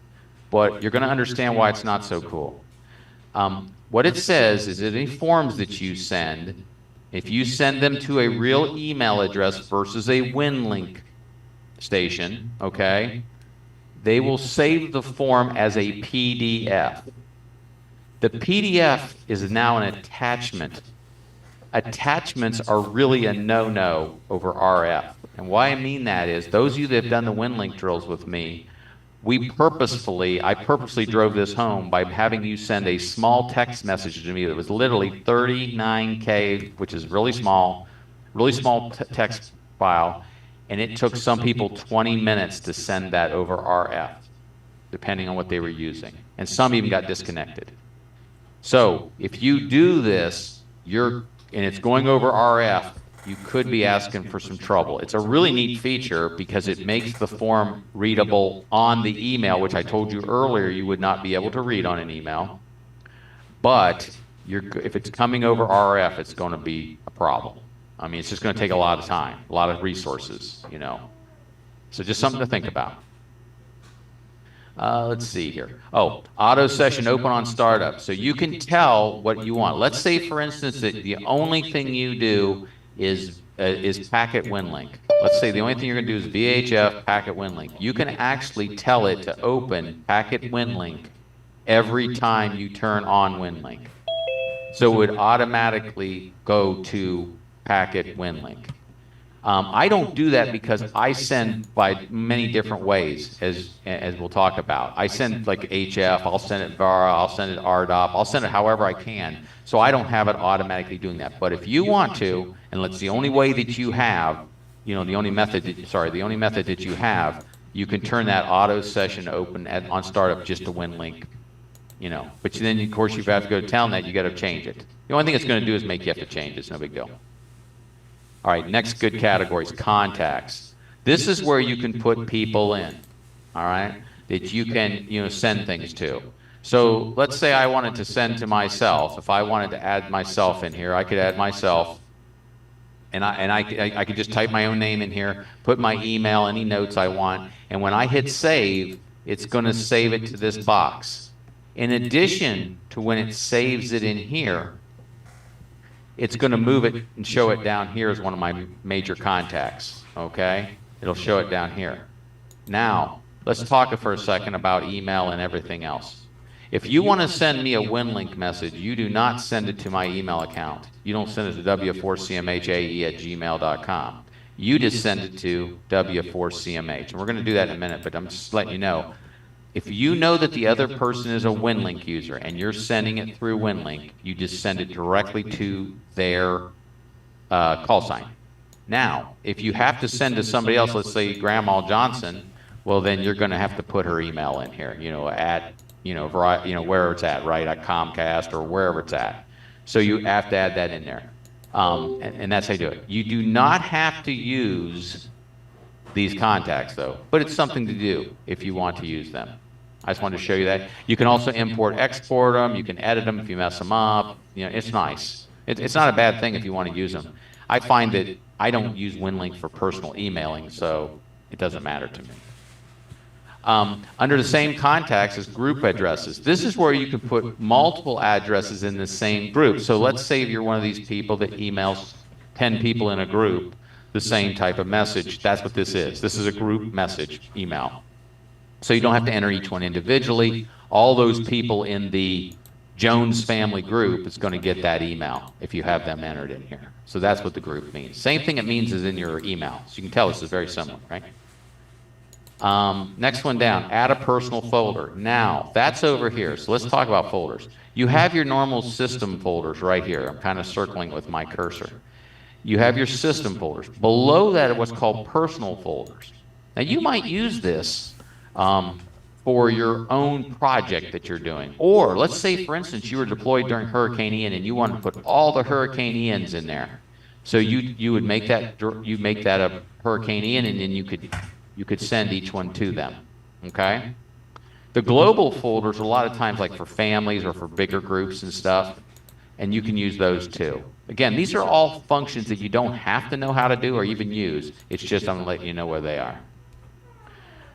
but you're going to understand why it's not so cool. What it says is that any forms that you send, if you send them to a real email address versus a Winlink station, okay, they will save the form as a PDF. The PDF is now an attachment. Attachments are really a no-no over RF. And why I mean that is, those of you that have done the Winlink drills with me, I purposely drove this home by having you send a small text message to me that was literally 39K, which is really small text file, and it took some people 20 minutes to send that over RF, depending on what they were using. And some even got disconnected. So if you do this, and it's going over RF, you could be asking for some trouble. It's a really neat feature because it makes the form readable on the email, which I told you earlier you would not be able to read on an email. But if it's coming over RF, it's going to be a problem. I mean, it's just going to take a lot of time, a lot of resources, you know. So just something to think about. Let's see here. Oh, auto session open on startup. So you can tell what you want. Let's say, for instance, that the only thing you do is packet Winlink. Let's say the only thing you're going to do is VHF packet Winlink. You can actually tell it to open packet Winlink every time you turn on Winlink. So it would automatically go to packet Winlink. I don't do that because I send by many different ways, as we'll talk about. I send like HF, I'll send it VARA, I'll send it RDOP, I'll send it however I can. So I don't have it automatically doing that. But if you want to, and it's the only way that you have, the only method that you have, you can turn that auto session open on startup just to Winlink, But then, of course, you have to go to Telnet, you got to change it. The only thing it's going to do is make you have to change it. It's no big deal. All right, next good categories, contacts. This is where you can put people in, all right, that you can, send things to. So let's say I wanted to send to myself. If I wanted to add myself in here, I could add myself, and I could just type my own name in here, put my email, any notes I want, and when I hit save, it's going to save it to this box. In addition to when it saves it in here, it's going to move it and show it down here as one of my major contacts, okay? It'll show it down here. Now, let's talk for a second about email and everything else. If you want to send me a Winlink message, you do not send it to my email account. You don't send it to w4cmhae@gmail.com. You just send it to w4cmh. And we're going to do that in a minute, but I'm just letting you know. If you know that the other person is a Winlink user and you're sending it through Winlink, you just send it directly to their call sign. Now, if you have to send to somebody else, let's say Grandma Johnson, well, then you're going to have to put her email in here, at, where it's at, right, at Comcast or wherever it's at. So you have to add that in there. And that's how you do it. You do not have to use these contacts, though, but it's something to do if you want to use them. I just wanted to show you that. You can also export them. You can edit them if you mess them up. It's nice. It's not a bad thing if you want to use them. I find that I don't use Winlink for personal emailing, so it doesn't matter to me. Under the same contacts as group addresses, this is where you can put multiple addresses in the same group. So let's say you're one of these people that emails 10 people in a group the same type of message. That's what this is. This is a group message email. So you don't have to enter each one individually. All those people in the Jones family group is going to get that email if you have them entered in here. So that's what the group means. Same thing it means is in your email. So you can tell this is very similar, right? Next one down, add a personal folder. Now, that's over here. So let's talk about folders. You have your normal system folders right here. I'm kind of circling with my cursor. You have your system folders. Below that are what's called personal folders. Now, you might use this for your own project that you're doing. Or let's say, for instance, you were deployed during Hurricane Ian and you want to put all the Hurricane Ians in there. So you would make that a Hurricane Ian, and then you could send each one to them. Okay? The global folders, a lot of times like for families or for bigger groups and stuff, and you can use those too. Again, these are all functions that you don't have to know how to do or even use. It's just I'm letting you know where they are.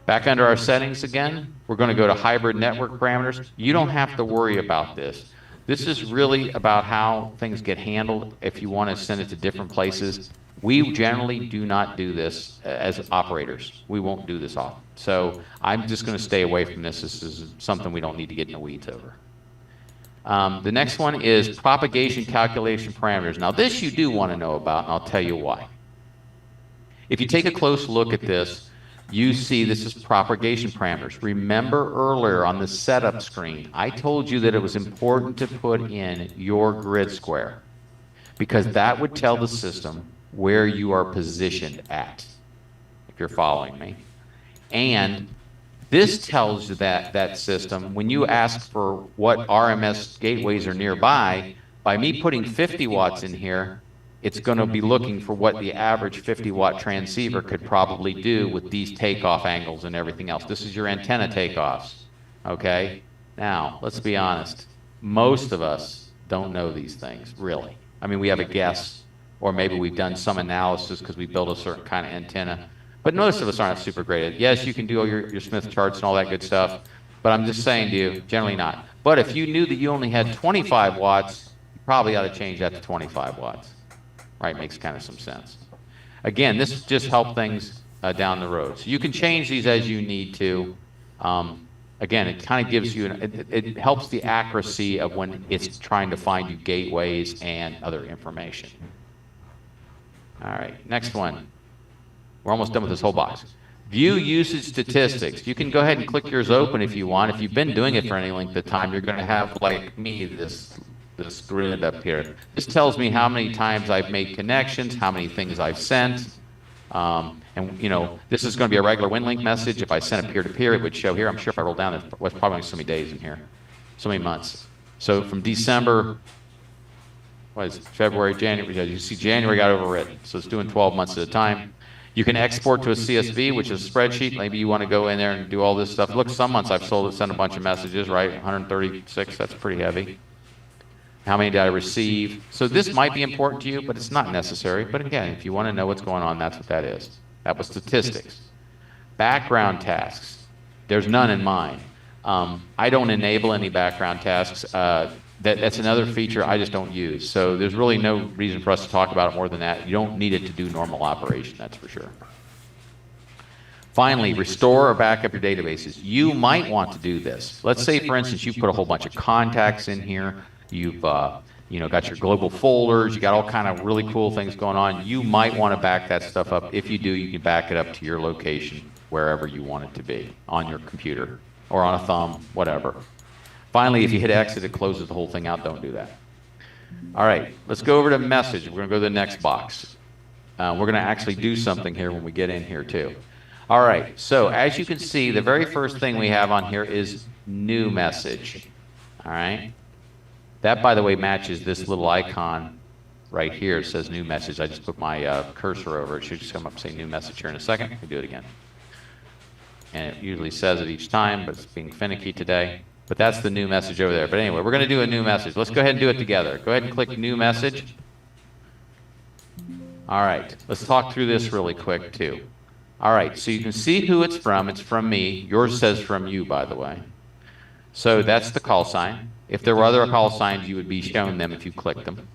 Back under our settings again, we're going to go to hybrid network parameters. You don't have to worry about this. This is really about how things get handled if you want to send it to different places. We generally do not do this as operators. We won't do this often. So I'm just going to stay away from this. This is something we don't need to get in the weeds over. The next one is propagation calculation parameters. Now this you do want to know about, and I'll tell you why. If you take a close look at this, you see this is propagation parameters. Remember earlier on the setup screen, I told you that it was important to put in your grid square because that would tell the system where you are positioned at, if you're following me. And this tells you that system, when you ask for what RMS gateways are nearby, by me putting 50 watts in here, it's going to be looking for what the average 50-watt transceiver could probably do with these takeoff angles and everything else. This is your antenna takeoffs, okay? Now, let's be honest. Most of us don't know these things, really. I mean, we have a guess, or maybe we've done some analysis because we built a certain kind of antenna. But most of us aren't super great at it. Yes, you can do all your Smith charts and all that good stuff, but I'm just saying to you, generally not. But if you knew that you only had 25 watts, you probably ought to change that to 25 watts. Right, makes kind of some sense. Again, this just helps things down the road. So you can change these as you need to. Again, it kind of gives you, it helps the accuracy of when it's trying to find you gateways and other information. All right, next one. We're almost done with this whole box. View usage statistics. You can go ahead and click yours open if you want. If you've been doing it for any length of time, you're going to have, like me, this grid up here. This tells me how many times I've made connections, how many things I've sent. And you know, this is going to be a regular Winlink message. If I sent a peer-to-peer, it would show here. I'm sure if I roll down, there's probably so many days in here, so many months. So from December, what is it, February, January, you see January got overwritten. So it's doing 12 months at a time. You can export to a CSV, which is a spreadsheet. Maybe you want to go in there and do all this stuff. Look, some months I've sent a bunch of messages, right? 136, that's pretty heavy. How many did I receive? So this might be important to you, but it's not necessary. But again, if you want to know what's going on, that's what that is. That was statistics. Background tasks. There's none in mine. I don't enable any background tasks. That's another feature I just don't use. So there's really no reason for us to talk about it more than that. You don't need it to do normal operation, that's for sure. Finally, restore or back up your databases. You might want to do this. Let's say, for instance, you put a whole bunch of contacts in here. You've you know, got your global folders. You got all kind of really cool things going on. You might want to back that stuff up. If you do, you can back it up to your location, wherever you want it to be, on your computer or on a thumb, whatever. Finally, if you hit exit, it closes the whole thing out. Don't do that. All right, let's go over to message. We're going to go to the next box. We're going to actually do something here when we get in here too. All right, so as you can see, the very first thing we have on here is new message. All right. That, by the way, matches this little icon right here. It says new message. I just put my cursor over it. It should just come up and say new message here in a second. We do it again. And it usually says it each time, but it's being finicky today. But that's the new message over there. But anyway, we're going to do a new message. Let's go ahead and do it together. Go ahead and click new message. All right. Let's talk through this really quick, too. All right. So you can see who it's from. It's from me. Yours says from you, by the way. So that's the call sign. If there were other call signs, you would be shown them if you clicked them.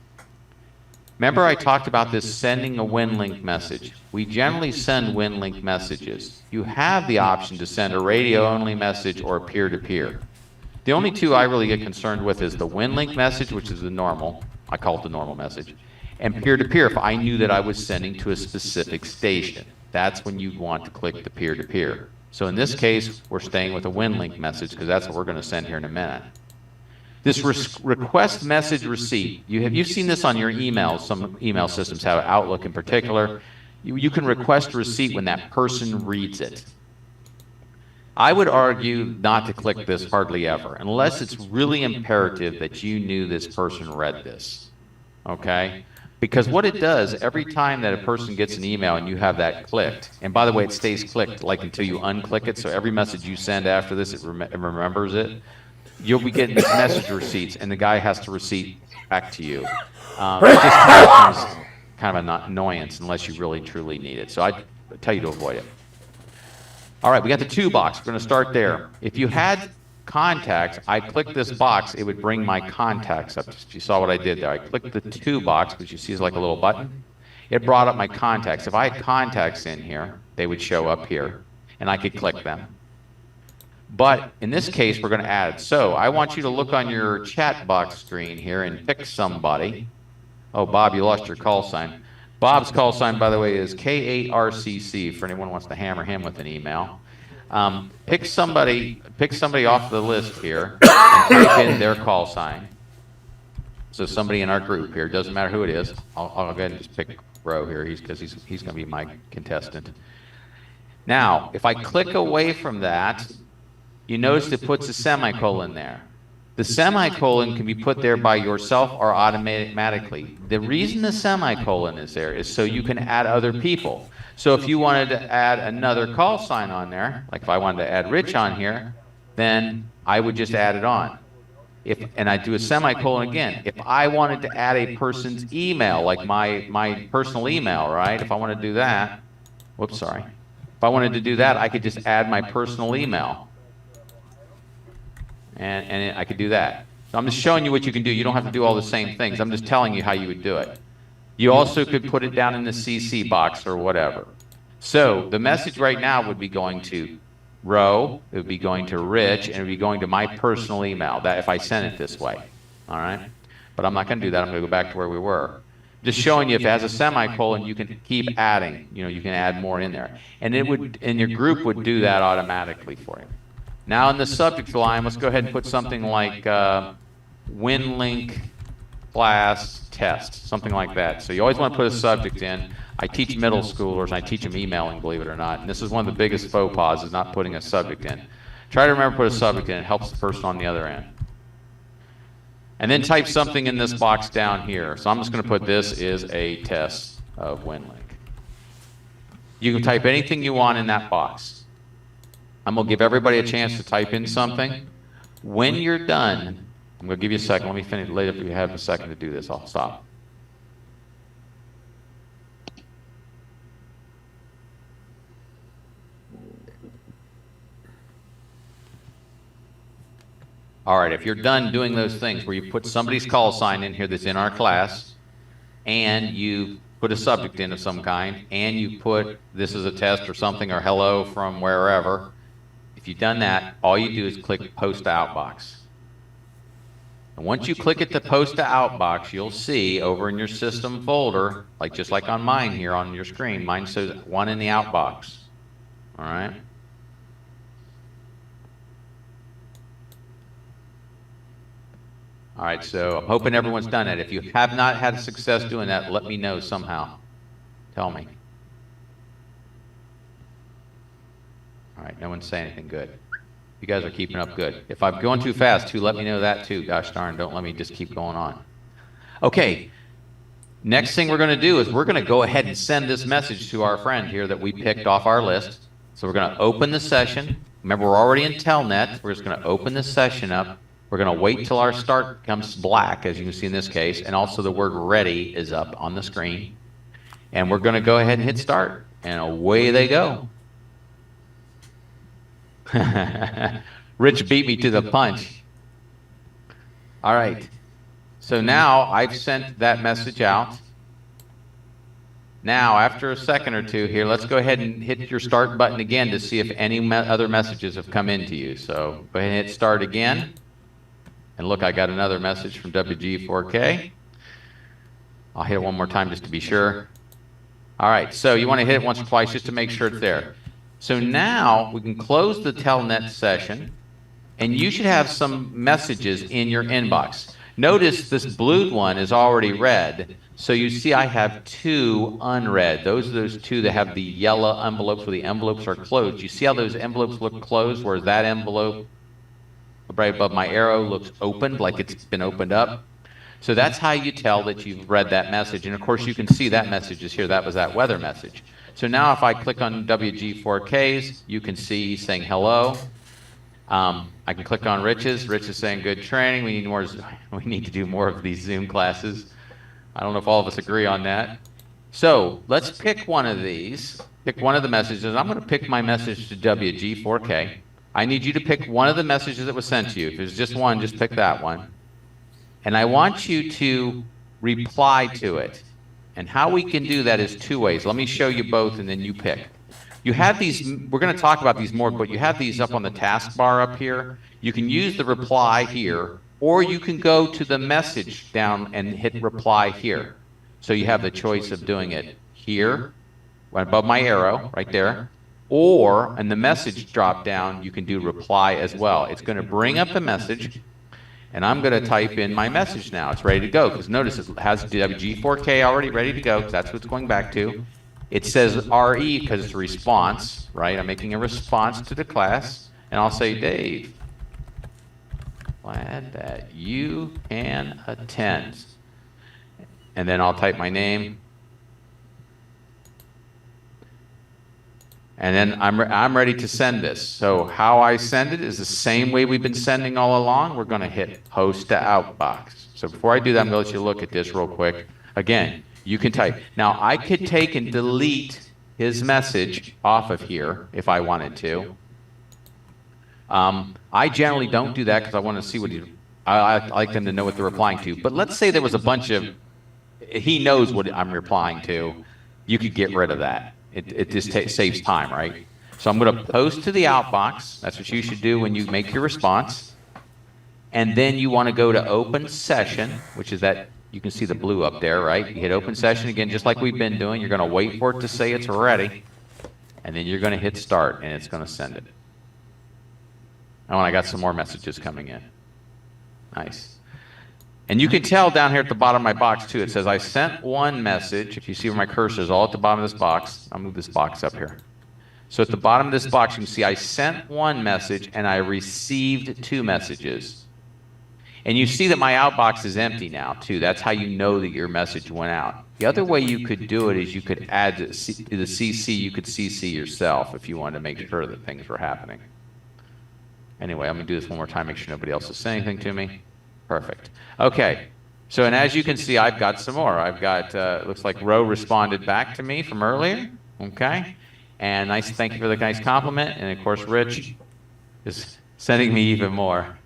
Remember I talked about this sending a Winlink message. We generally send Winlink messages. You have the option to send a radio-only message or a peer-to-peer. The only two I really get concerned with is the Winlink message, which is the normal. I call it the normal message. And peer-to-peer if I knew that I was sending to a specific station. That's when you want to click the peer-to-peer. So in this case, we're staying with a Winlink message because that's what we're going to send here in a minute. This request message receipt, you've seen this on your emails. Some email systems have Outlook in particular. You can request a receipt when that person reads it. I would argue not to click this hardly ever, unless it's really imperative that you knew this person read this. Okay? Because what it does, every time that a person gets an email and you have that clicked, and by the way, it stays clicked like until you unclick it, so every message you send after this, it remembers it. You'll be getting these message receipts, and the guy has to receipt back to you. It just kind of an annoyance unless you really truly need it. So I tell you to avoid it. All right, we got the to box. We're going to start there. If you had contacts, I clicked this box, it would bring my contacts up. If you saw what I did there, I clicked the to box, which you see is like a little button. It brought up my contacts. If I had contacts in here, they would show up here, and I could click them. But in this case, we're going to add. So I want you to look on your chat box screen here and pick somebody. Oh, Bob, you lost your call sign. Bob's call sign, by the way, is K8RCC for anyone who wants to hammer him with an email. Pick somebody off the list here and type in their call sign. So somebody in our group here, doesn't matter who it is. I'll go ahead and just pick Roe here because he's going to be my contestant. Now, if I click away from that, you notice it puts a semicolon there. The semicolon can be put there by yourself or automatically. The reason the semicolon is there is so you can add other people. So if you wanted to add another call sign on there, like if I wanted to add Rich on here, then I would just add it on. And I do a semicolon again. If I wanted to add a person's email, like my personal email, right? If I want to do that, whoops, sorry. If I wanted to do that, I could just add my personal email. And I could do that. So I'm just showing you what you can do. You don't have to do all the same things. I'm just telling you how you would do it. You also could put it down in the CC box or whatever. So the message right now would be going to Roe, it would be going to Rich, and it would be going to my personal email, that if I sent it this way. All right? But I'm not going to do that. I'm going to go back to where we were. Just showing you if it has a semicolon, you can keep adding. You know, you can add more in there. And it would, and your group would do that automatically for you. Now in the subject line, let's go ahead and put something like Winlink class test, something like that. So you always want to put a subject in. I teach middle schoolers, and I teach them emailing, believe it or not. And this is one of the biggest faux pas, is not putting a subject in. Try to remember to put a subject in. It helps the person on the other end. And then type something in this box down here. So I'm just going to put this is a test of Winlink. You can type anything you want in that box. I'm going to give everybody a chance to type in something. When you're done, I'm going to give you a second. Let me finish later if you have a second to do this. I'll stop. All right, if you're done doing those things where you put somebody's call sign in here that's in our class, and you put a subject in of some kind, and you put this is a test or something, or hello from wherever, if you've done that, all you do is click Post to Outbox. And once you click at the Post to Outbox, you'll see over in your system folder, like just like on mine here on your screen, mine says one in the outbox. All right? All right, so I'm hoping everyone's done it. If you have not had success doing that, let me know somehow. Tell me. All right, no one's saying anything good. You guys are keeping up good. If I'm going too fast, too, let me know that too. Gosh darn, don't let me just keep going on. Okay, next thing we're going to do is we're going to go ahead and send this message to our friend here that we picked off our list. So we're going to open the session. Remember, we're already in Telnet. We're just going to open the session up. We're going to wait till our start comes black, as you can see in this case, and also the word ready is up on the screen. And we're going to go ahead and hit start, and away they go. Rich beat me to the punch. All right. So now I've sent that message out. Now, after a second or two here, let's go ahead and hit your start button again to see if any other messages have come into you. So go ahead and hit start again. And look, I got another message from WG4K. I'll hit it one more time just to be sure. All right, so you want to hit it once or twice just to make sure it's there. So now we can close the Telnet session, and you should have some messages in your inbox. Notice this blue one is already red, so you see I have two unread. Those are those two that have the yellow envelopes where the envelopes are closed. You see how those envelopes look closed, whereas that envelope right above my arrow looks opened, like it's been opened up? So that's how you tell that you've read that message. And of course, you can see that message is here. That was that weather message. So now if I click on WG4Ks, you can see saying hello. I can click on Rich's. Rich is saying good training. We need more. We need to do more of these Zoom classes. I don't know if all of us agree on that. So let's pick one of these. Pick one of the messages. I'm going to pick my message to WG4K. I need you to pick one of the messages that was sent to you. If there's just one, just pick that one. And I want you to reply to it. And how we can do that is two ways. Let me show you both, and then you pick. You have these, we're going to talk about these more, but you have these up on the taskbar up here. You can use the reply here, or you can go to the message down and hit reply here. So you have the choice of doing it here, right above my arrow, right there, or in the message drop down, you can do reply as well. It's going to bring up the message, and I'm going to type in my message now. It's ready to go, because notice it has WG4K already ready to go, because that's what it's going back to. It says RE because it's a response, right? I'm making a response to the class, and I'll say, Dave, glad that you can attend. And then I'll type my name. And then I'm ready to send this. So how I send it is the same way we've been sending all along. We're going to hit post to outbox. So before I do that, I'm going to let you look at this real quick. Again, you can type. Now, I could take and delete his message off of here if I wanted to. I generally don't do that because I want to see what I like them to know what they're replying to. But let's say there was a bunch of, he knows what I'm replying to. You could get rid of that. It just saves time, right? So I'm going to post to the outbox. That's what you should do when you make your response. And then you want to go to open session, which is that, you can see the blue up there, right? You hit open session again, just like we've been doing. You're going to wait for it to say it's ready. And then you're going to hit start, and it's going to send it. Oh, and I got some more messages coming in. Nice. And you can tell down here at the bottom of my box, too, it says I sent one message. If you see where my cursor is all at the bottom of this box, I'll move this box up here. So at the bottom of this box, you can see I sent one message, and I received two messages. And you see that my outbox is empty now, too. That's how you know that your message went out. The other way you could do it is you could add the CC. You could CC yourself if you wanted to make sure that things were happening. Anyway, I'm going to do this one more time, make sure nobody else is saying anything to me. Perfect. Okay. So, and as you can see, I've got some more. I've got, looks like Ro responded back to me from earlier. Okay. And nice, thank you for the nice compliment. And of course, Rich is sending me even more.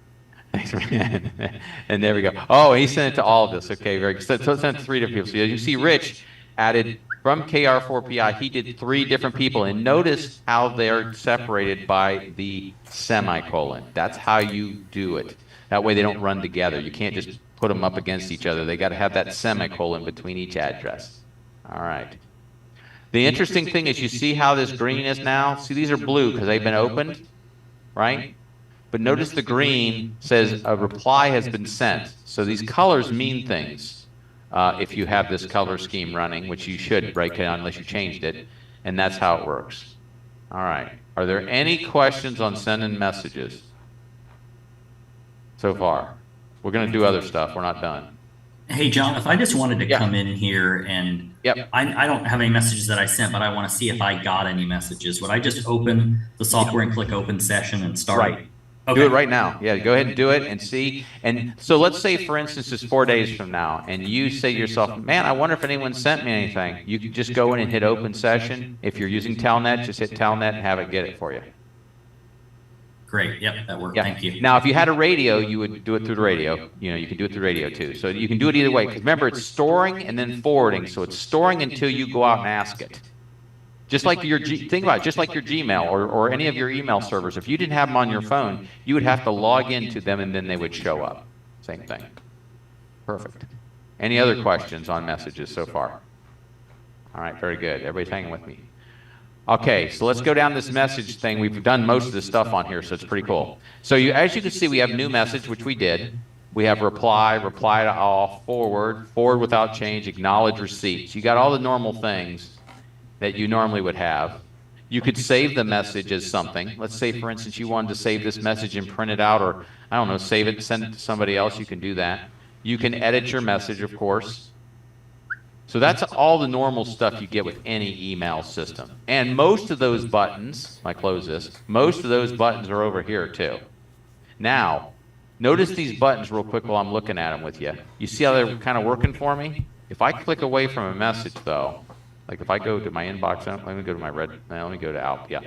Thanks, man. And there we go. Oh, he sent it to all of us. Okay, very good. So it sent it to 3 different people. So you see Rich added from KR4PI, he did 3 different people. And notice how they're separated by the semicolon. That's how you do it. That way they don't run together. You can't just put them up against each other. They got to have that semicolon between each address. All right. The interesting thing is you see how this green is now? See, these are blue because they've been opened, right? But notice the green says a reply has been sent. So these colors mean things if you have this color scheme running, which you should, right, unless you changed it. And that's how it works. All right. Are there any questions on sending messages so far? We're going to do other stuff. We're not done. Hey, John, if I just wanted to come in here and I don't have any messages that I sent, but I want to see if I got any messages, would I just open the software and click open session and start? Right. Okay. Do it right now. Yeah, go ahead and do it and see. And so let's say, for instance, it's 4 days from now, and you say to yourself, man, I wonder if anyone sent me anything. You can just go in and hit open session. If you're using Telnet, just hit Telnet and have it get it for you. Great. Yep, that worked. Thank you. Now, if you had a radio, you would do it through the radio. You know, you can do it through radio too. So you can do it either way. Because remember, it's storing and then forwarding. So it's storing until you go out and ask it. Just like your think about it, just like your Gmail or any of your email servers. If you didn't have them on your phone, you would have to log into them and then they would show up. Same thing. Perfect. Any other questions on messages so far? All right, very good. Everybody's hanging with me. Okay, so let's go down this message thing. We've done most of the stuff on here, so it's pretty cool. So as you can see, we have new message, which we did. We have reply, reply to all, forward, forward without change, acknowledge receipts. You got all the normal things that you normally would have. You could save the message as something. Let's say, for instance, you wanted to save this message and print it out, or, I don't know, save it, send it to somebody else. You can do that. You can edit your message, of course. So that's all the normal stuff you get with any email system. And most of those buttons, I close this, most of those buttons are over here too. Now, notice these buttons real quick while I'm looking at them with you. You see how they're kind of working for me? If I click away from a message though, like if I go to my inbox, let me go to my red, let me go to out, yeah.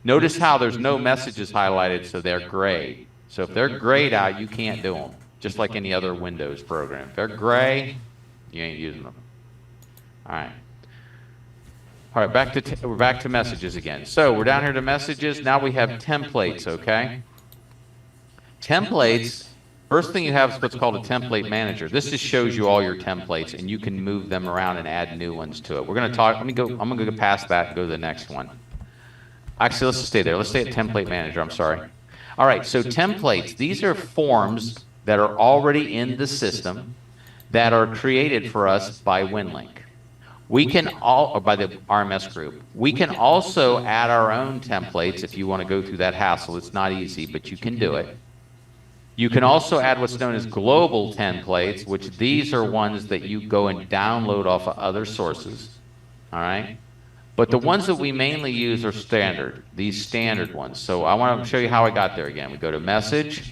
Notice how there's no messages highlighted, so they're gray. So if they're grayed out, you can't do them, just like any other Windows program. If they're gray, you ain't using them. All right. All right, we're back to messages again. So we're down here to messages. Now we have templates, okay? Templates, first thing you have is what's called a template manager. This just shows you all your templates, and you can move them around and add new ones to it. We're going to talk, I'm going to go past that and go to the next one. Actually, let's just stay there. Let's stay at template manager, I'm sorry. All right, so templates, these are forms that are already in the system that are created for us by Winlink. We can or by the RMS group. We can also add our own templates if you want to go through that hassle. It's not easy, but you can do it. You can also add what's known as global templates, which these are ones that you go and download off of other sources. All right? But the ones that we mainly use are standard, these standard ones. So I want to show you how I got there again. We go to message.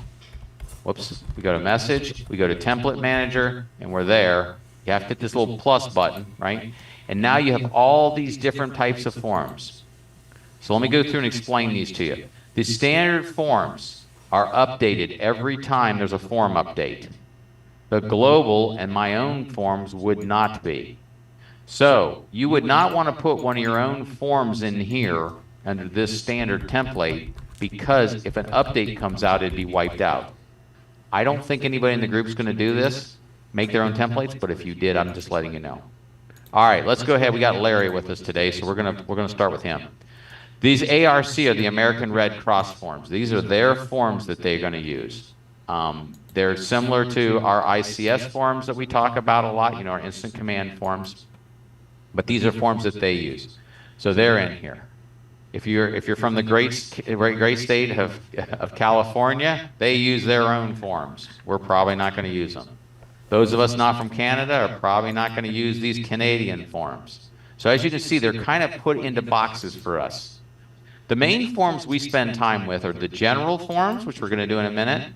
Whoops. We go to message. We go to template manager, and we're there. You have to hit this little plus button, right? And now you have all these different types of forms. So let me go through and explain these to you. The standard forms are updated every time there's a form update. The global and my own forms would not be. So you would not want to put one of your own forms in here under this standard template, because if an update comes out, it'd be wiped out. I don't think anybody in the group is going to do this, make their own templates, but if you did, I'm just letting you know. All right, let's go ahead. We got Larry with us today, so we're gonna start with him. These ARC are the American Red Cross forms. These are their forms that they're going to use. They're similar to our ICS forms that we talk about a lot, you know, our instant command forms, but these are forms that they use. So they're in here. If you're from the great state of California, they use their own forms. We're probably not going to use them. Those of us not from Canada are probably not going to use these Canadian forms. So as you can see, they're kind of put into boxes for us. The main forms we spend time with are the general forms, which we're going to do in a minute,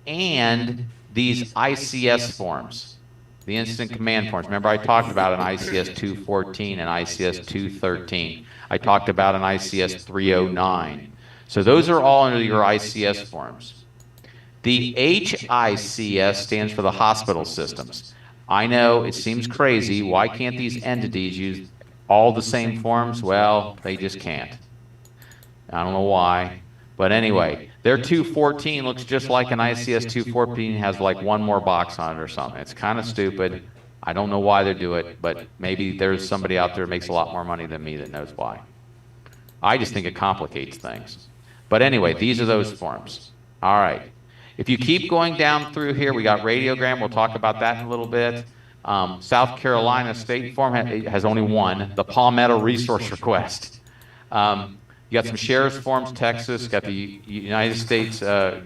and these ICS forms, the instant command forms. Remember I talked about an ICS 214 and ICS 213. I talked about an ICS 309. So those are all under your ICS forms. The HICS stands for the hospital systems. I know it seems crazy. Why can't these entities use all the same forms? Well, they just can't. I don't know why. But anyway, their 214 looks just like an ICS 214, has like one more box on it or something. It's kind of stupid. I don't know why they do it, but maybe there's somebody out there who makes a lot more money than me that knows why. I just think it complicates things. But anyway, these are those forms. All right. If you keep going down through here, we got radiogram. We'll talk about that in a little bit. South Carolina state form has only one, the Palmetto resource request. You got some sheriff's forms, Texas, got the United States, I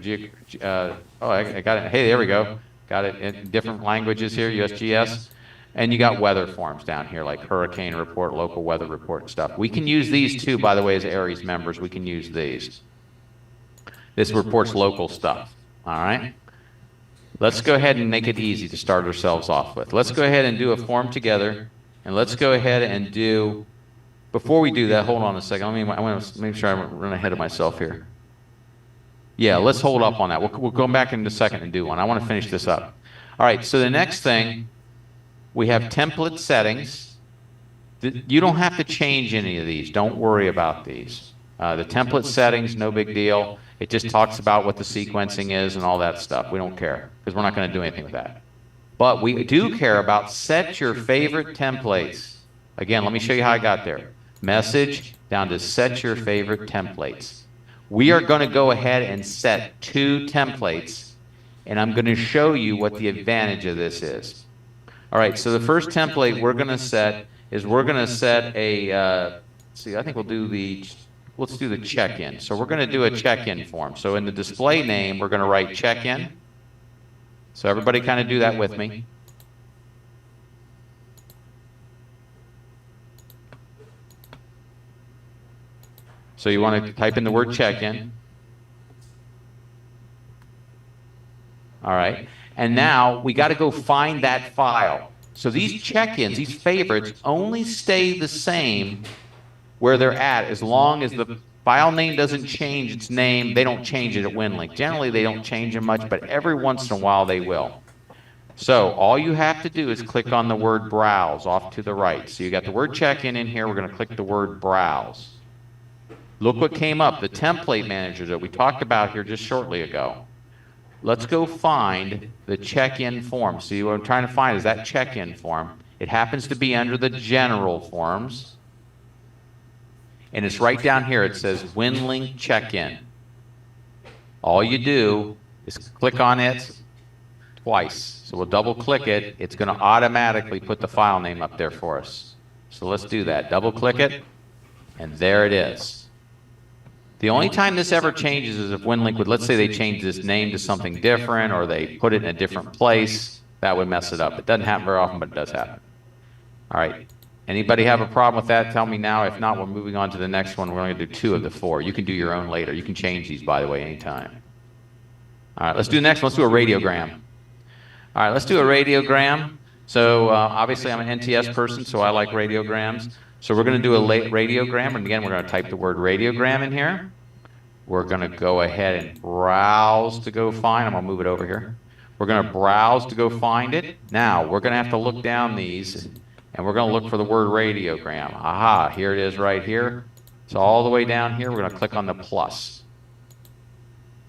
got it. Hey, there we go. Got it in different languages here, USGS. And you got weather forms down here, like hurricane report, local weather report and stuff. We can use these too, by the way, as ARES members. We can use these. This reports local stuff. All right. Let's go ahead and make it easy to start ourselves off with. Let's go ahead and do a form together, and let's go ahead and do, before we do that, hold on a second. I want to make sure I don't run ahead of myself here. Yeah, let's hold up on that. We'll go back in a second and do one. I want to finish this up. All right, so the next thing, we have template settings. You don't have to change any of these. Don't worry about these. The template settings, no big deal. It just talks about what the sequencing is and all that stuff. We don't care, because we're not going to do anything with that. But we do care about set your favorite templates. Again, let me show you how I got there. Message down to set your favorite templates. We are going to go ahead and set 2 templates, and I'm going to show you what the advantage of this is. All right, so the first template we're going to set is we're going to set a, see, I think we'll do the, let's do the check-in. So we're going to do a check-in form. So in the display name, we're going to write check-in. So everybody kind of do that with me. So you want to type in the word check-in. All right. And now we got to go find that file. So these check-ins, these favorites, only stay the same where they're at as long as the file name doesn't change its name. They don't change it at Winlink. Generally, they don't change it much, but every once in a while they will. So all you have to do is click on the word browse off to the right. So you got the word check-in in here. We're going to click the word browse. Look what came up, the template manager that we talked about here just shortly ago. Let's go find the check-in form. See, what I'm trying to find is that check-in form. It happens to be under the general forms. And it's right down here. It says Winlink check-in. All you do is click on it twice. So we'll double click it. It's going to automatically put the file name up there for us. So let's do that. Double click it, and there it is. The only time this ever changes is if Winlink would, let's say they change this name to something different or they put it in a different place, that would mess it up. It doesn't happen very often, but it does happen. All right. Anybody have a problem with that? Tell me now. If not, we're moving on to the next one. We're going to do 2 of the 4. You can do your own later. You can change these, by the way, anytime. All right, let's do the next one. Let's do a radiogram. All right, let's do a radiogram. So obviously I'm an NTS person, so I like radiograms. So we're going to do a radiogram, and again, we're going to type the word radiogram in here. We're going to go ahead and browse to go find. I'm going to move it over here. We're going to browse to go find it. Now, we're going to have to look down these, and we're going to look for the word radiogram. Aha, here it is right here. So all the way down here, we're going to click on the plus.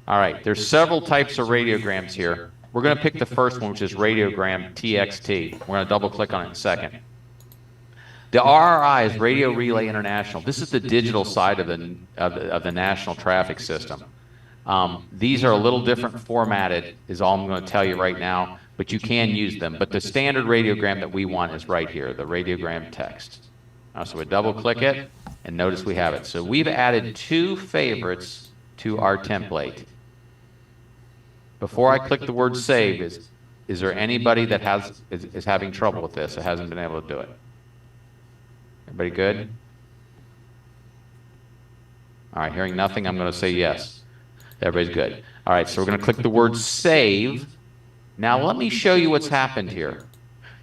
All right, there's several types of radiograms here. We're going to pick the first one, which is radiogram TXT. We're going to double click on it in a second. The RRI is Radio Relay International. This is the digital side of the national traffic system. These are a little different formatted, is all I'm going to tell you right now, but you can use them. But the standard radiogram that we want is right here, the radiogram text. So we double click it, and notice we have it. So we've added 2 favorites to our template. Before I click the word save, is there anybody that is having trouble with this, that hasn't been able to do it? Everybody good? All right, hearing nothing, I'm going to say yes. Everybody's good. All right, so we're going to click the word save. Now let me show you what's happened here.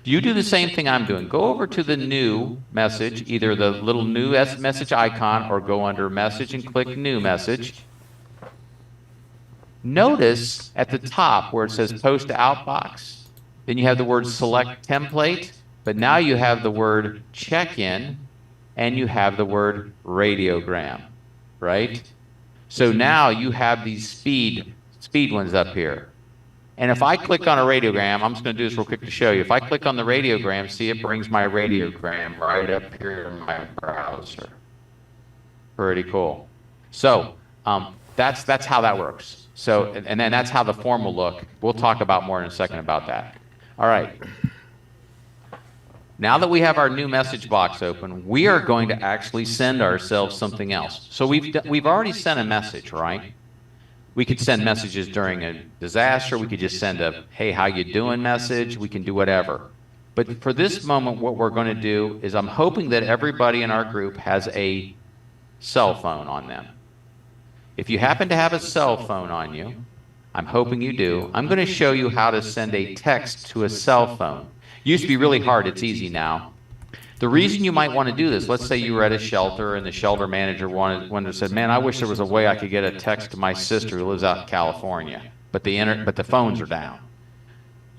You do the same thing I'm doing. Go over to the new message, either the little new message icon, or go under message and click new message. Notice at the top where it says post to outbox, then you have the word select template, but now you have the word check-in and you have the word radiogram, right? So now you have these speed ones up here. And if I click on a radiogram, I'm just going to do this real quick to show you. If I click on the radiogram, see, it brings my radiogram right up here in my browser. Pretty cool. So that's how that works. So, and then that's how the form will look. We'll talk about more in a second about that. All right. Now that we have our new message box open, we are going to actually send ourselves something else. So we've already sent a message, right? We could send messages during a disaster. We could just send a, hey, how you doing message. We can do whatever. But for this moment, what we're going to do is I'm hoping that everybody in our group has a cell phone on them. If you happen to have a cell phone on you, I'm hoping you do, I'm going to show you how to send a text to a cell phone. Used to be really hard. It's easy now. The reason you might want to do this, let's say you were at a shelter and the shelter manager wanted to say, man, I wish there was a way I could get a text to my sister who lives out in California, but the phones are down.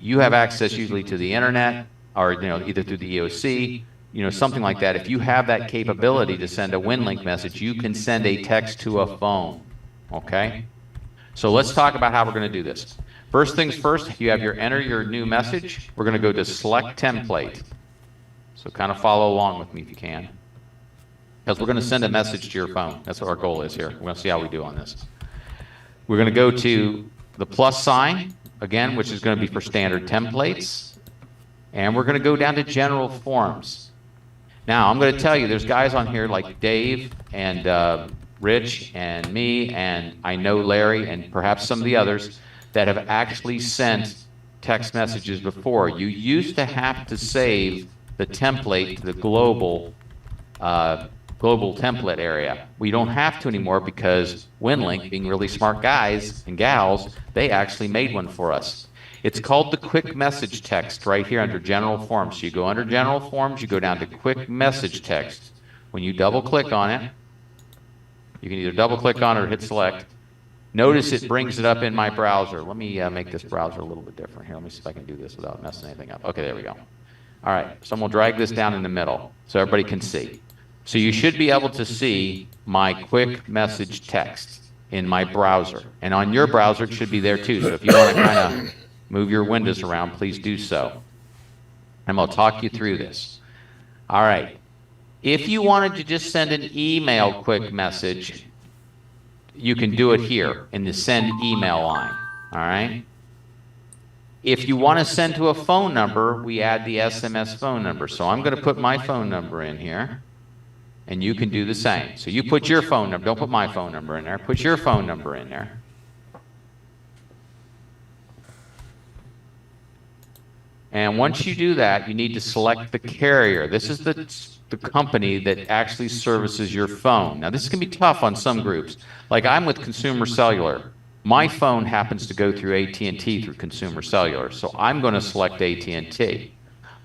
You have access usually to the internet, or either through the EOC, something like that. If you have that capability to send a Winlink message, you can send a text to a phone. Okay? So let's talk about how we're going to do this. First things first, if you have enter your new message, we're going to go to select template. So kind of follow along with me if you can. Because we're going to send a message to your phone. That's what our goal is here. We're going to see how we do on this. We're going to go to the plus sign, again, which is going to be for standard templates. And we're going to go down to general forms. Now, I'm going to tell you, there's guys on here like Dave and Rich and me, and I know Larry and perhaps some of the others that have actually sent text messages before. You used to have to save the template to the global template area. We don't have to anymore because Winlink, being really smart guys and gals, they actually made one for us. It's called the quick message text right here under general forms. So you go under general forms, you go down to quick message text. When you double click on it, you can either double click on it or hit select. Notice it brings it up in my browser. Let me make this browser a little bit different here. Let me see if I can do this without messing anything up. Okay, there we go. All right, so I'm going to drag this down in the middle so everybody can see. So you should be able to see my quick message text in my browser. And on your browser, it should be there too. So if you want to kind of move your windows around, please do so. And I'll talk you through this. All right. If you wanted to just send an email quick message, you can do it here in the send email line. All right. If you want to send to a phone number, we add the SMS phone number. So I'm going to put my phone number in here, and you can do the same. So you put your phone number. Don't put my phone number in there. Put your phone number in there. And once you do that, you need to select the carrier. This is the company that actually services your phone. Now, this can be tough on some groups. Like I'm with Consumer Cellular. My phone happens to go through AT&T through Consumer Cellular, so I'm going to select AT&T.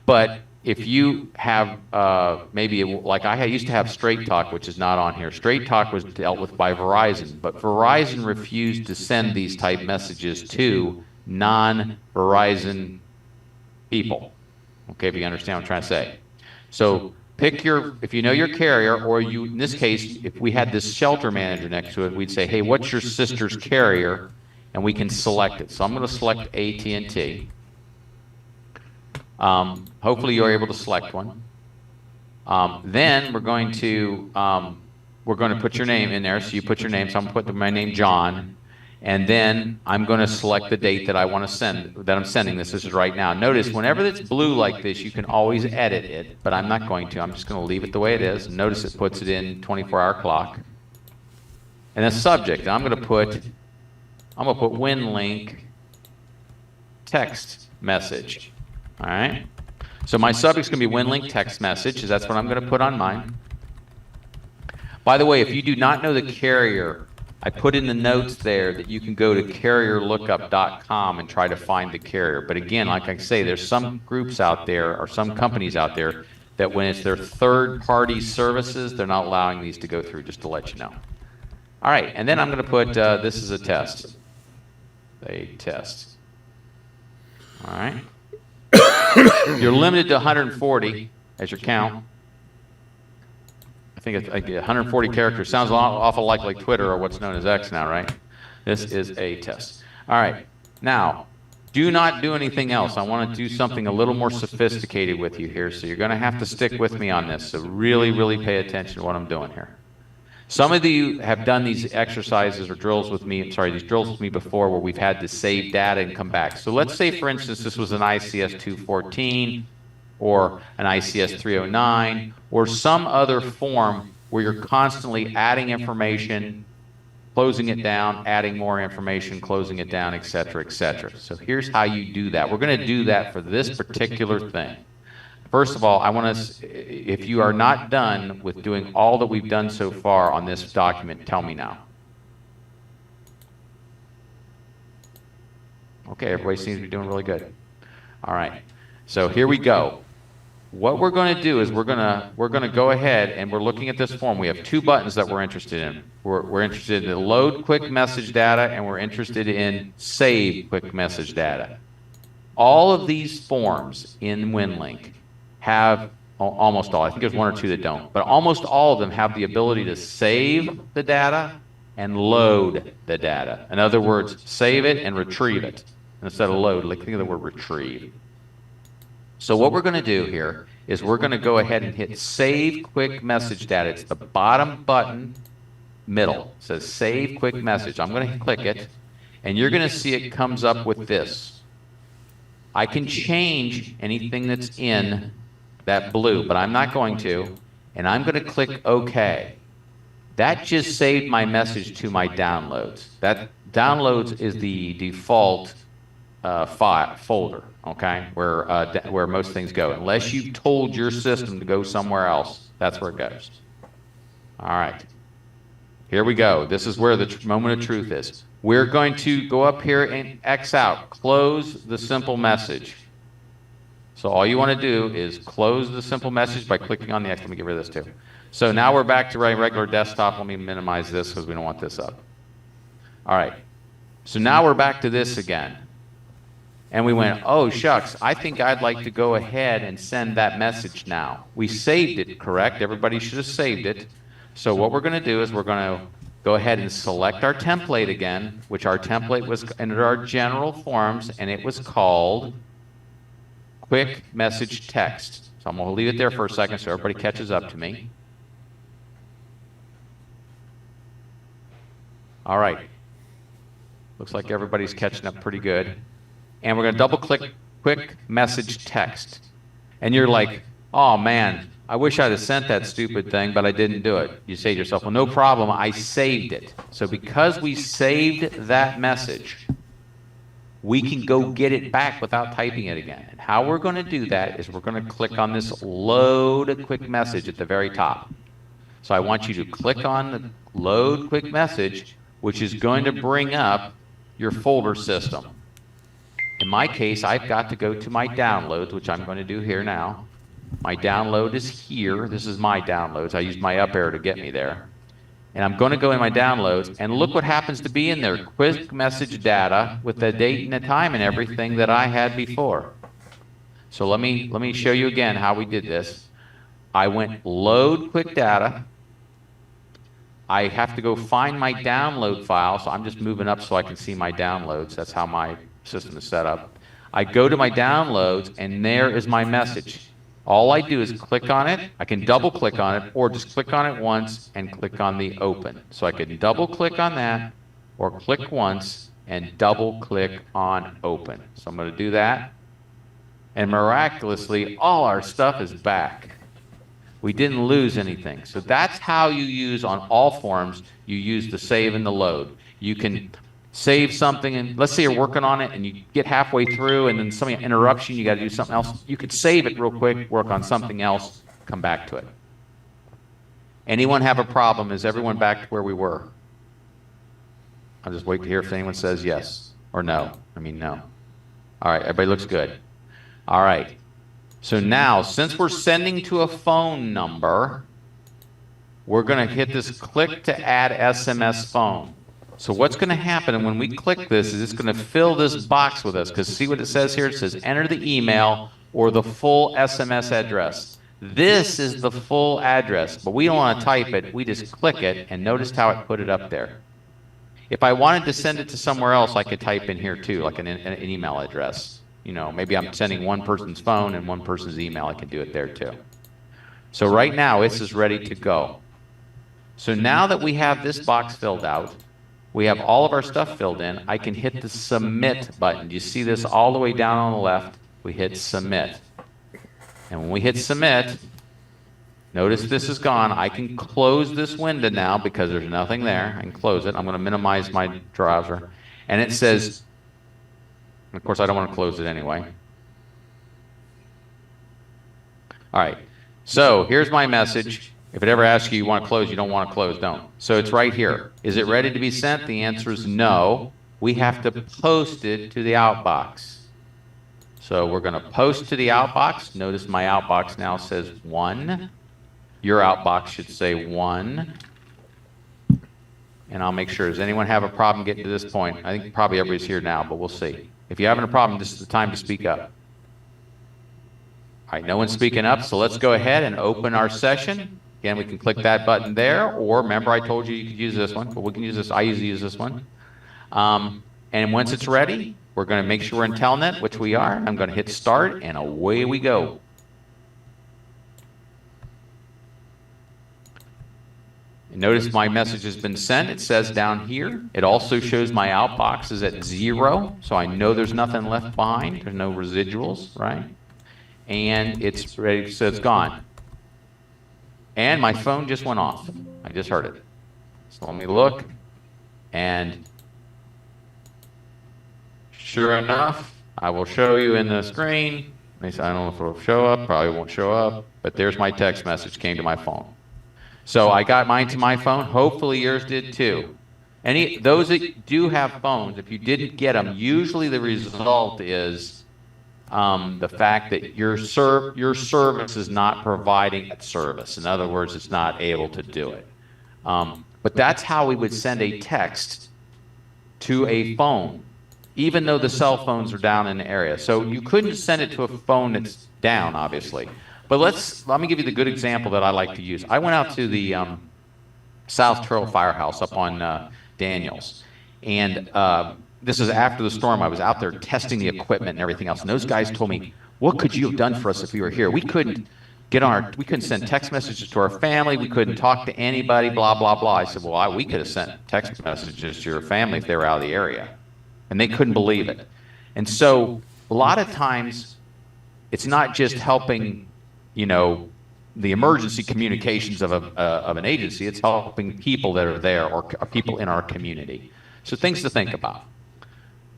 But if you have maybe, like I used to have Straight Talk, which is not on here. Straight Talk was dealt with by Verizon, but Verizon refused to send these type messages to non-Verizon people. Okay, if you understand what I'm trying to say. So pick if you know your carrier, or you, in this case, if we had this shelter manager next to it, we'd say, hey, what's your sister's carrier? And we can select it. So I'm going to select AT&T. Hopefully you're able to select one. Then we're going to put your name in there. So you put your name. So I'm going to put my name, John. And then I'm going to select the date that I want to send, that I'm sending this. This is right now. Notice whenever it's blue like this, you can always edit it, but I'm not going to. I'm just going to leave it the way it is. Notice it puts it in 24-hour clock. And the subject, I'm going to put Winlink text message. All right. So my subject's going to be Winlink text message, because that's what I'm going to put on mine. By the way, if you do not know the carrier, I put in the notes there that you can go to carrierlookup.com and try to find the carrier. But again, like I say, there's some groups out there or some companies out there that when it's their third-party services, they're not allowing these to go through, just to let you know. All right, and then I'm going to put, this is a test. A test. All right. You're limited to 140 as your count. I think it's like 140 characters. Sounds awful like Twitter or what's known as X now, right? This is a test. All right. Now, do not do anything else. I want to do something a little more sophisticated with you here, so you're going to have to stick with me on this. So really, really pay attention to what I'm doing here. Some of you have done these exercises or drills with me, these drills with me before where we've had to save data and come back. So let's say, for instance, this was an ICS 214 or an ICS 309 or some other form where you're constantly adding information, closing it down, adding more information, closing it down, et cetera, et cetera. So here's how you do that. We're going to do that for this particular thing. First of all, I want to, if you are not done with doing all that we've done so far on this document, tell me now. Okay, everybody seems to be doing really good. All right, so here we go. What we're going to do is we're going to go ahead and we're looking at this form. We have two buttons that we're interested in. We're interested in load quick message data, and we're interested in save quick message data. All of these forms in Winlink have, almost all, I think there's one or two that don't, but almost all of them have the ability to save the data and load the data. In other words, save it and retrieve it instead of load. Like, think of the word retrieve. So what we're going to do here is we're going to go ahead and hit Save Quick Message Data. It's the bottom button, middle. It says Save Quick Message. I'm going to click it, and you're going to see it comes up with this. I can change anything that's in that blue, but I'm not going to, and I'm going to click OK. That just saved my message to my downloads. That downloads is the default folder, okay, where most things go. Unless you've told your system to go somewhere else, that's where it goes. All right. Here we go. This is where the moment of truth is. We're going to go up here and X out, close the simple message. So all you want to do is close the simple message by clicking on the X. Let me get rid of this too. So now we're back to our regular desktop. Let me minimize this because we don't want this up. All right. So now we're back to this again. And we went, oh, shucks, I think I'd like to go ahead and send that message now. We saved it, correct? Everybody should have saved it. So what we're going to do is we're going to go ahead and select our template again, which our template was under our general forms, and it was called Quick Message Text. So I'm going to leave it there for a second so everybody catches up to me. All right. Looks like everybody's catching up pretty good. And we're going to double click Quick Message Text. And you're like, oh man, I wish I'd have sent that stupid thing, but I didn't do it. You say to yourself, well, no problem, I saved it. So because we saved that message, we can go get it back without typing it again. And how we're going to do that is we're going to click on this Load Quick Message at the very top. So I want you to click on the Load Quick Message, which is going to bring up your folder system. In my case, I've got to go to my downloads, which I'm going to do here now. My download is here. This is my downloads. I used my up arrow to get me there. And I'm going to go in my downloads, and look what happens to be in there. Quick message data with the date and the time and everything that I had before. So let me show you again how we did this. I went load quick data. I have to go find my download file, so I'm just moving up so I can see my downloads. That's how my system is set up. I go to my downloads, and there is my message. All I do is click on it. I can double click on it, or just click on it once and click on the open. So I can double click on that, or click once and double click on open. So I'm going to do that. And miraculously, all our stuff is back. We didn't lose anything. So that's how you use on all forms, you use the save and the load. You can save something, and let's say you're working on it and you get halfway through and then somebody interrupts you and you got to do something else. You could save it real quick, work on something else, come back to it. Anyone have a problem? Is everyone back to where we were? I'll just wait to hear if anyone says yes or no. I mean, no. All right, everybody looks good. All right. So now, since we're sending to a phone number, we're going to hit this click to add SMS phone. So what's going to happen, and when we click this, is it's going to fill this box with us, because see what it says here? It says enter the email or the full SMS address. This is the full address, but we don't want to type it. We just click it, and notice how it put it up there. If I wanted to send it to somewhere else, I could type in here too, like an email address. You know, maybe I'm sending one person's phone and one person's email. I can do it there too. So right now, this is ready to go. So now that we have this box filled out, we have all of our stuff filled in, I can hit the submit button. You see this all the way down on the left? We hit submit. And when we hit submit, notice this is gone. I can close this window now because there's nothing there. I can close it. I'm going to minimize my browser. And it says, of course, I don't want to close it anyway. All right. So here's my message. If it ever asks you want to close, you don't want to close, don't. So it's right here. Is it ready to be sent? The answer is no. We have to post it to the outbox. So we're going to post to the outbox. Notice my outbox now says 1. Your outbox should say 1. And I'll make sure. Does anyone have a problem getting to this point? I think probably everybody's here now, but we'll see. If you're having a problem, this is the time to speak up. All right, no one's speaking up, so let's go ahead and open our session. Again, we can click that button there, or remember I told you you could use this one, but we can use this. I usually use this one. And once it's ready, we're going to make sure we're in Telnet, which we are. I'm going to hit start, and away we go. And notice my message has been sent. It says down here. It also shows my outbox is at 0, so I know there's nothing left behind. There's no residuals, right? And it's ready, so it's gone. And my phone just went off. I just heard it. So let me look and Sure enough, I will show you in the screen. I don't know if it'll show up, probably won't show up, but there's my text message came to my phone. So I got mine to my phone. Hopefully yours did too. Those that do have phones, if you didn't get them, usually the result is the fact that your service is not providing that service. In other words, it's not able to do it. But that's how we would send a text to a phone, even though the cell phones are down in the area. So you couldn't send it to a phone that's down, obviously. But let me give you the good example that I like to use. I went out to the South Trail Firehouse up on Daniels, and this is after the storm. I was out there testing the equipment and everything else, and those guys told me, "What could you have done for us if we were here? We couldn't send text messages to our family. We couldn't talk to anybody. Blah blah blah." I said, "Well, we could have sent text messages to your family if they were out of the area," and they couldn't believe it. And so a lot of times, it's not just helping, the emergency communications of an agency. It's helping people that are there or people in our community. So things to think about.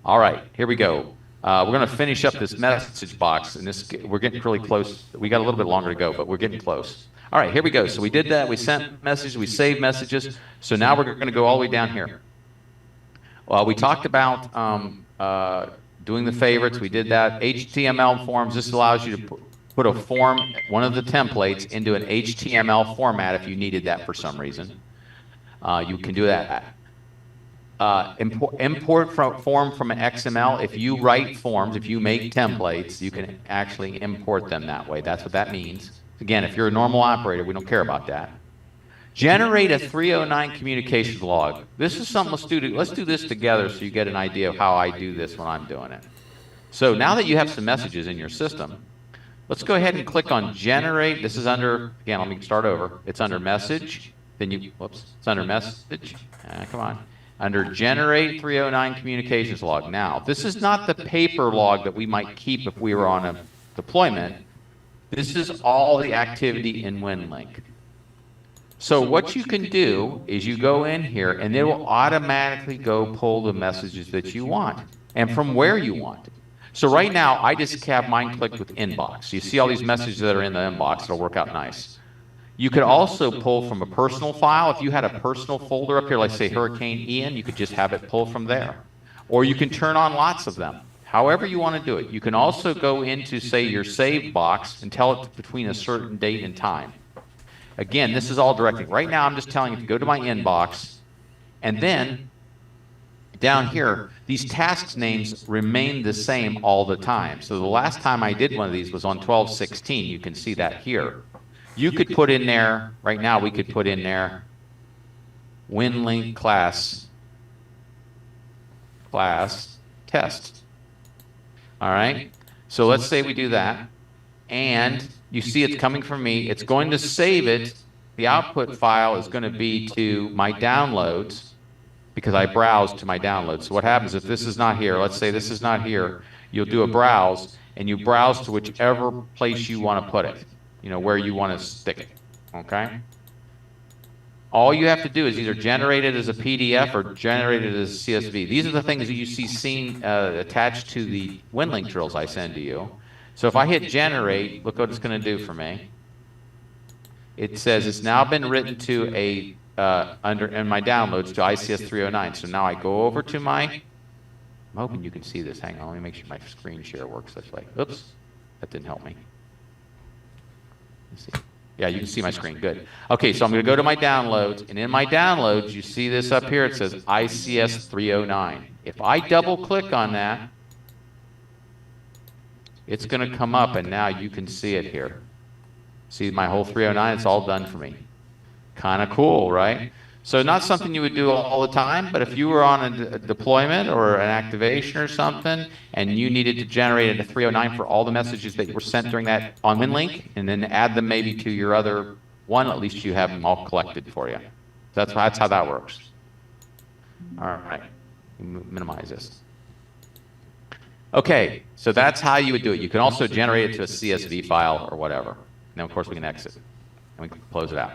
All right, here we go. We're going to finish up this message box, and we're getting really close. We got a little bit longer to go, but we're getting close. All right, here we go. So we did that. We sent messages. We saved messages. So now we're going to go all the way down here. Well, we talked about doing the favorites. We did that. HTML forms. This allows you to put a form, one of the templates, into an HTML format if you needed that for some reason. You can do that. Import form from an XML. If you write forms, if you make templates, you can actually import them that way. That's what that means. Again, if you're a normal operator, we don't care about that. Generate a 309 communications log. This is something, let's do this together so you get an idea of how I do this when I'm doing it. So now that you have some messages in your system, let's go ahead and click on generate. This is under, again, let me start over. It's under message. Then it's under message. Come on. Under generate 309 communications log. Now, this is not the paper log that we might keep if we were on a deployment. This is all the activity in Winlink. So what you can do is you go in here and it will automatically go pull the messages that you want and from where you want. So right now, I just have mine clicked with inbox. You see all these messages that are in the inbox. It'll work out nice. You could also pull from a personal file. If you had a personal folder up here, like say Hurricane Ian, you could just have it pull from there. Or you can turn on lots of them. However you want to do it. You can also go into, say, your save box and tell it between a certain date and time. Again, this is all directing. Right now, I'm just telling you to go to my inbox, and then down here, these tasks names remain the same all the time. So the last time I did one of these was on 12/16. You can see that here. You could put in there, right now we could put in there, Winlink class test. All right? So let's say we do that, and you see it's coming from me. It's going to save it. The output file is going to be to my downloads, because I browse to my downloads. So what happens if this is not here? Let's say this is not here. You'll do a browse, and you browse to whichever place you want to put it, where you want to stick it, okay? All you have to do is either generate it as a PDF or generate it as a CSV. These are the things that you see attached to the Winlink drills I send to you. So if I hit generate, look what it's going to do for me. It says it's now been written to in my downloads to ICS 309. So now I go over to I'm hoping you can see this. Hang on, let me make sure my screen share works this way. Oops, that didn't help me. Let's see. Yeah, you can see my screen. Good. Okay, so I'm going to go to my downloads, and in my downloads, you see this up here. It says ICS 309. If I double-click on that, it's going to come up, and now you can see it here. See my whole 309? It's all done for me. Kind of cool, right? So not something you would do all the time, but if you were on a deployment or an activation or something, and you needed to generate a 309 for all the messages that were sent during that on Winlink, and then add them maybe to your other one, at least you have them all collected for you. That's how that works. All right, minimize this. Okay, so that's how you would do it. You can also generate it to a CSV file or whatever. And then, of course, we can exit, and we can close it out.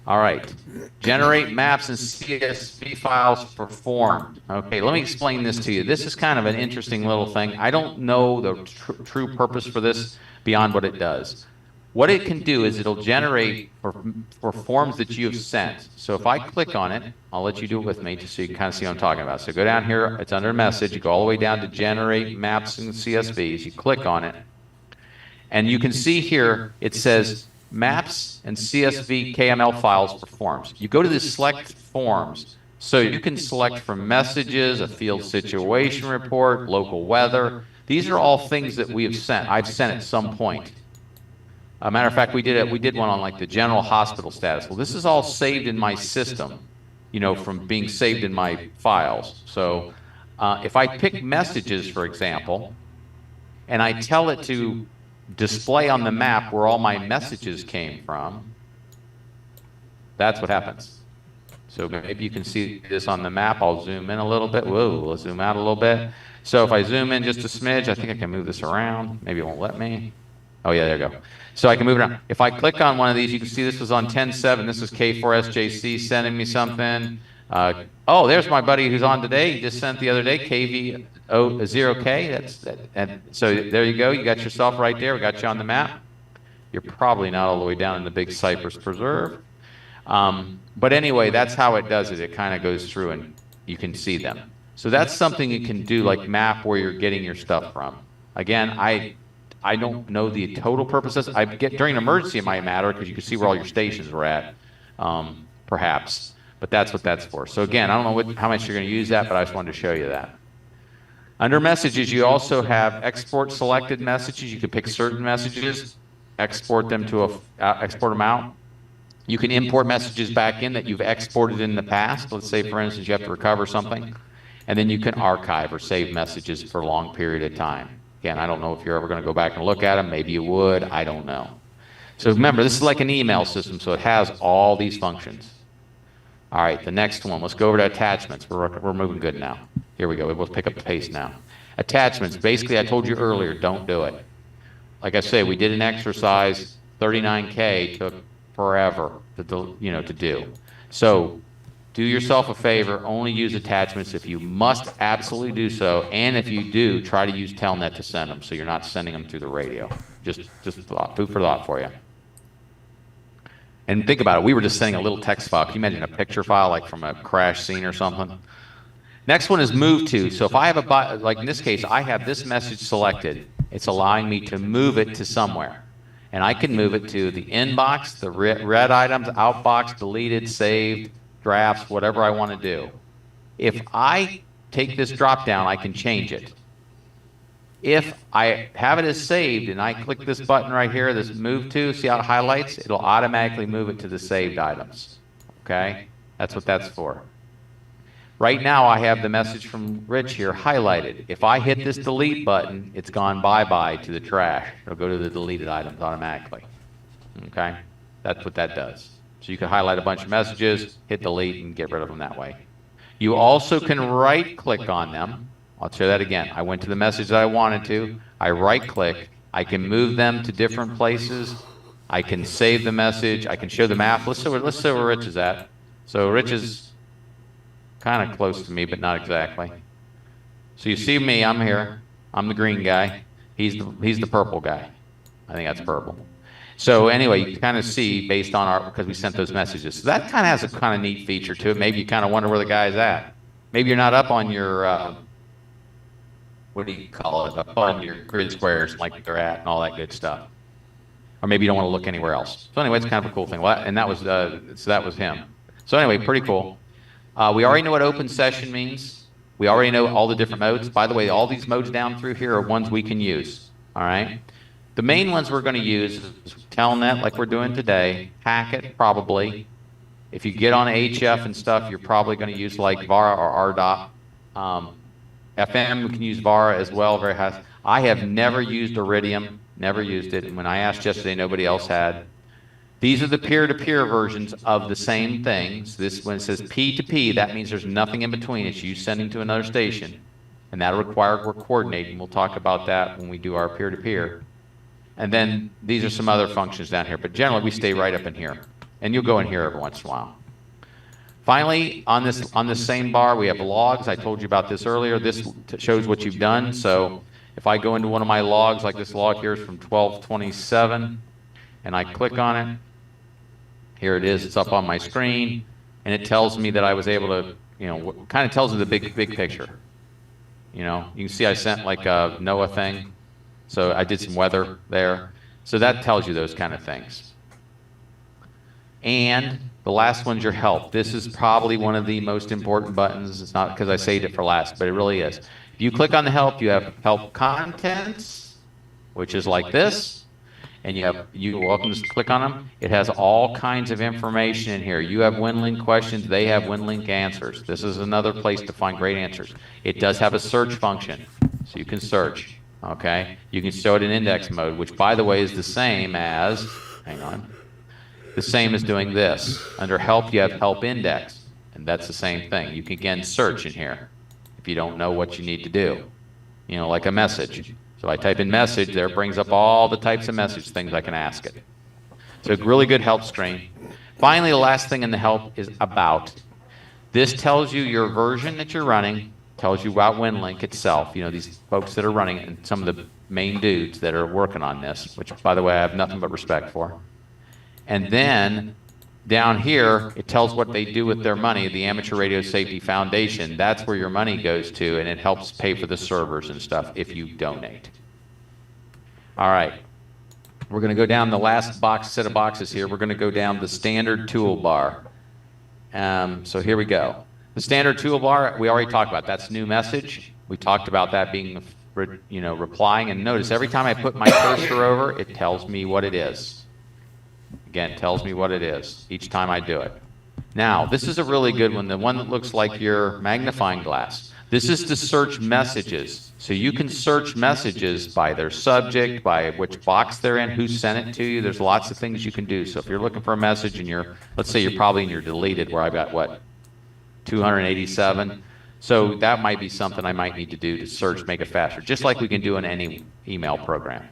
All right. Generate maps and CSV files for forms. Okay, let me explain this to you. This is kind of an interesting little thing. I don't know the true purpose for this beyond what it does. What it can do is it'll generate for forms that you have sent. So if I click on it, I'll let you do it with me just so you can kind of see what I'm talking about. So go down here, it's under message, you go all the way down to generate maps and CSVs, you click on it, and you can see here it says maps and CSV KML files for forms. You go to the select forms, so you can select from messages, a field situation report, local weather. These are all things that we have sent. I've sent at some point. A matter of fact, we did one on like the general hospital status. Well, this is all saved in my system, you know, from being saved in my files. So if I pick messages, for example, and I tell it to display on the map where all my messages came from, that's what happens. So maybe you can see this on the map. I'll zoom in a little bit. Whoa, let's zoom out a little bit. So if I zoom in just a smidge, I think I can move this around. Maybe it won't let me. Oh yeah, there you go. So I can move it around. If I click on one of these, you can see this was on 10/7. This is K4SJC sending me something. Oh, there's my buddy who's on today. He just sent the other day, KV0K. And so there you go. You got yourself right there. We got you on the map. You're probably not all the way down in the big Cypress Preserve. But anyway, that's how it does it. It kind of goes through and you can see them. So that's something you can do, like map where you're getting your stuff from. Again, I don't know the total purposes. I get during an emergency it might matter because you can see where all your stations were at, perhaps. But that's what that's for. So again, I don't know how much you're going to use that, but I just wanted to show you that. Under messages, you also have export selected messages. You can pick certain messages, export them export them out. You can import messages back in that you've exported in the past. Let's say, for instance, you have to recover something, and then you can archive or save messages for a long period of time. Again, I don't know if you're ever going to go back and look at them. Maybe you would. I don't know. So remember, this is like an email system, so it has all these functions. All right, the next one. Let's go over to attachments. We're moving good now. Here we go. We'll pick up the pace now. Attachments. Basically, I told you earlier, don't do it. Like I say, we did an exercise. 39K took forever to do. So do yourself a favor, only use attachments if you must absolutely do so, and if you do, try to use Telnet to send them, so you're not sending them through the radio. Just thought, food for thought for you. And think about it, we were just sending a little text file. Can you imagine a picture file, like from a crash scene or something? Next one is move to. So if I have like in this case, I have this message selected, it's allowing me to move it to somewhere. And I can move it to the inbox, the red items, outbox, deleted, saved, drafts, whatever I want to do. If I take this drop down, I can change it. If I have it as saved and I click this button right here, this move to, see how it highlights? It'll automatically move it to the saved items. Okay? That's what that's for. Right now I have the message from Rich here highlighted. If I hit this delete button, it's gone bye-bye to the trash. It'll go to the deleted items automatically. Okay? That's what that does. So you can highlight a bunch of messages, hit delete, and get rid of them that way. You also can right-click on them. I'll show that again. I went to the message that I wanted to. I right-click. I can move them to different places. I can save the message. I can show the map. Let's see where Rich is at. So Rich is kind of close to me, but not exactly. So you see me. I'm here. I'm the green guy. He's the purple guy. I think that's purple. So anyway, you can kind of see based on because we sent those messages. So that kind of has a kind of neat feature to it. Maybe you kind of wonder where the guy's at. Maybe you're not up on your, what do you call it, up on your grid squares like they're at and all that good stuff. Or maybe you don't want to look anywhere else. So anyway, it's kind of a cool thing. And that was, so that was him. So anyway, pretty cool. We already know what open session means. We already know all the different modes. By the way, all these modes down through here are ones we can use. All right? The main ones we're going to use is Telnet, like we're doing today, Packet, probably. If you get on HF and stuff, you're probably going to use like VARA or RDOT. FM, we can use VARA as well. Very high. I have never used Iridium, never used it. And when I asked yesterday, nobody else had. These are the peer-to-peer versions of the same things. This when it says P2P, that means there's nothing in between. It's you sending to another station. And that'll require we're coordinating. We'll talk about that when we do our peer-to-peer. And then these are some other functions down here. But generally, we stay right up in here. And you'll go in here every once in a while. Finally, on this same bar, we have logs. I told you about this earlier. This shows what you've done. So if I go into one of my logs, like this log here is from 12/27, and I click on it, here it is. It's up on my screen, and it tells me that I was able to, kind of tells me the big picture. You can see I sent like a NOAA thing. So I did some weather there. So that tells you those kind of things. And the last one's your help. This is probably one of the most important buttons. It's not because I saved it for last, but it really is. If you click on the help, you have help contents, which is like this. And you're welcome to click on them. It has all kinds of information in here. You have Winlink questions. They have Winlink answers. This is another place to find great answers. It does have a search function, so you can search. Okay? You can show it in index mode, which, by the way, is the same as, the same as doing this. Under help, you have help index, and that's the same thing. You can, again, search in here if you don't know what you need to do, like a message. So I type in message, there it brings up all the types of message things I can ask it. So a really good help screen. Finally, the last thing in the help is about. This tells you your version that you're running, tells you about Winlink itself, these folks that are running it, and some of the main dudes that are working on this, which, by the way, I have nothing but respect for. And then down here, it tells what they do with their money, the Amateur Radio Safety Foundation. That's where your money goes to, and it helps pay for the servers and stuff if you donate. All right. We're going to go down the last set of boxes here. We're going to go down the standard toolbar. So here we go. The standard toolbar, we already talked about. That's new message. We talked about that being, replying. And notice every time I put my cursor over, it tells me what it is. Again, it tells me what it is each time I do it. Now, this is a really good one, the one that looks like your magnifying glass. This is to search messages. So you can search messages by their subject, by which box they're in, who sent it to you. There's lots of things you can do. So if you're looking for a message and let's say you're probably in your deleted where I've got, 287. So that might be something I might need to do to search, make it faster, just like we can do in any email program.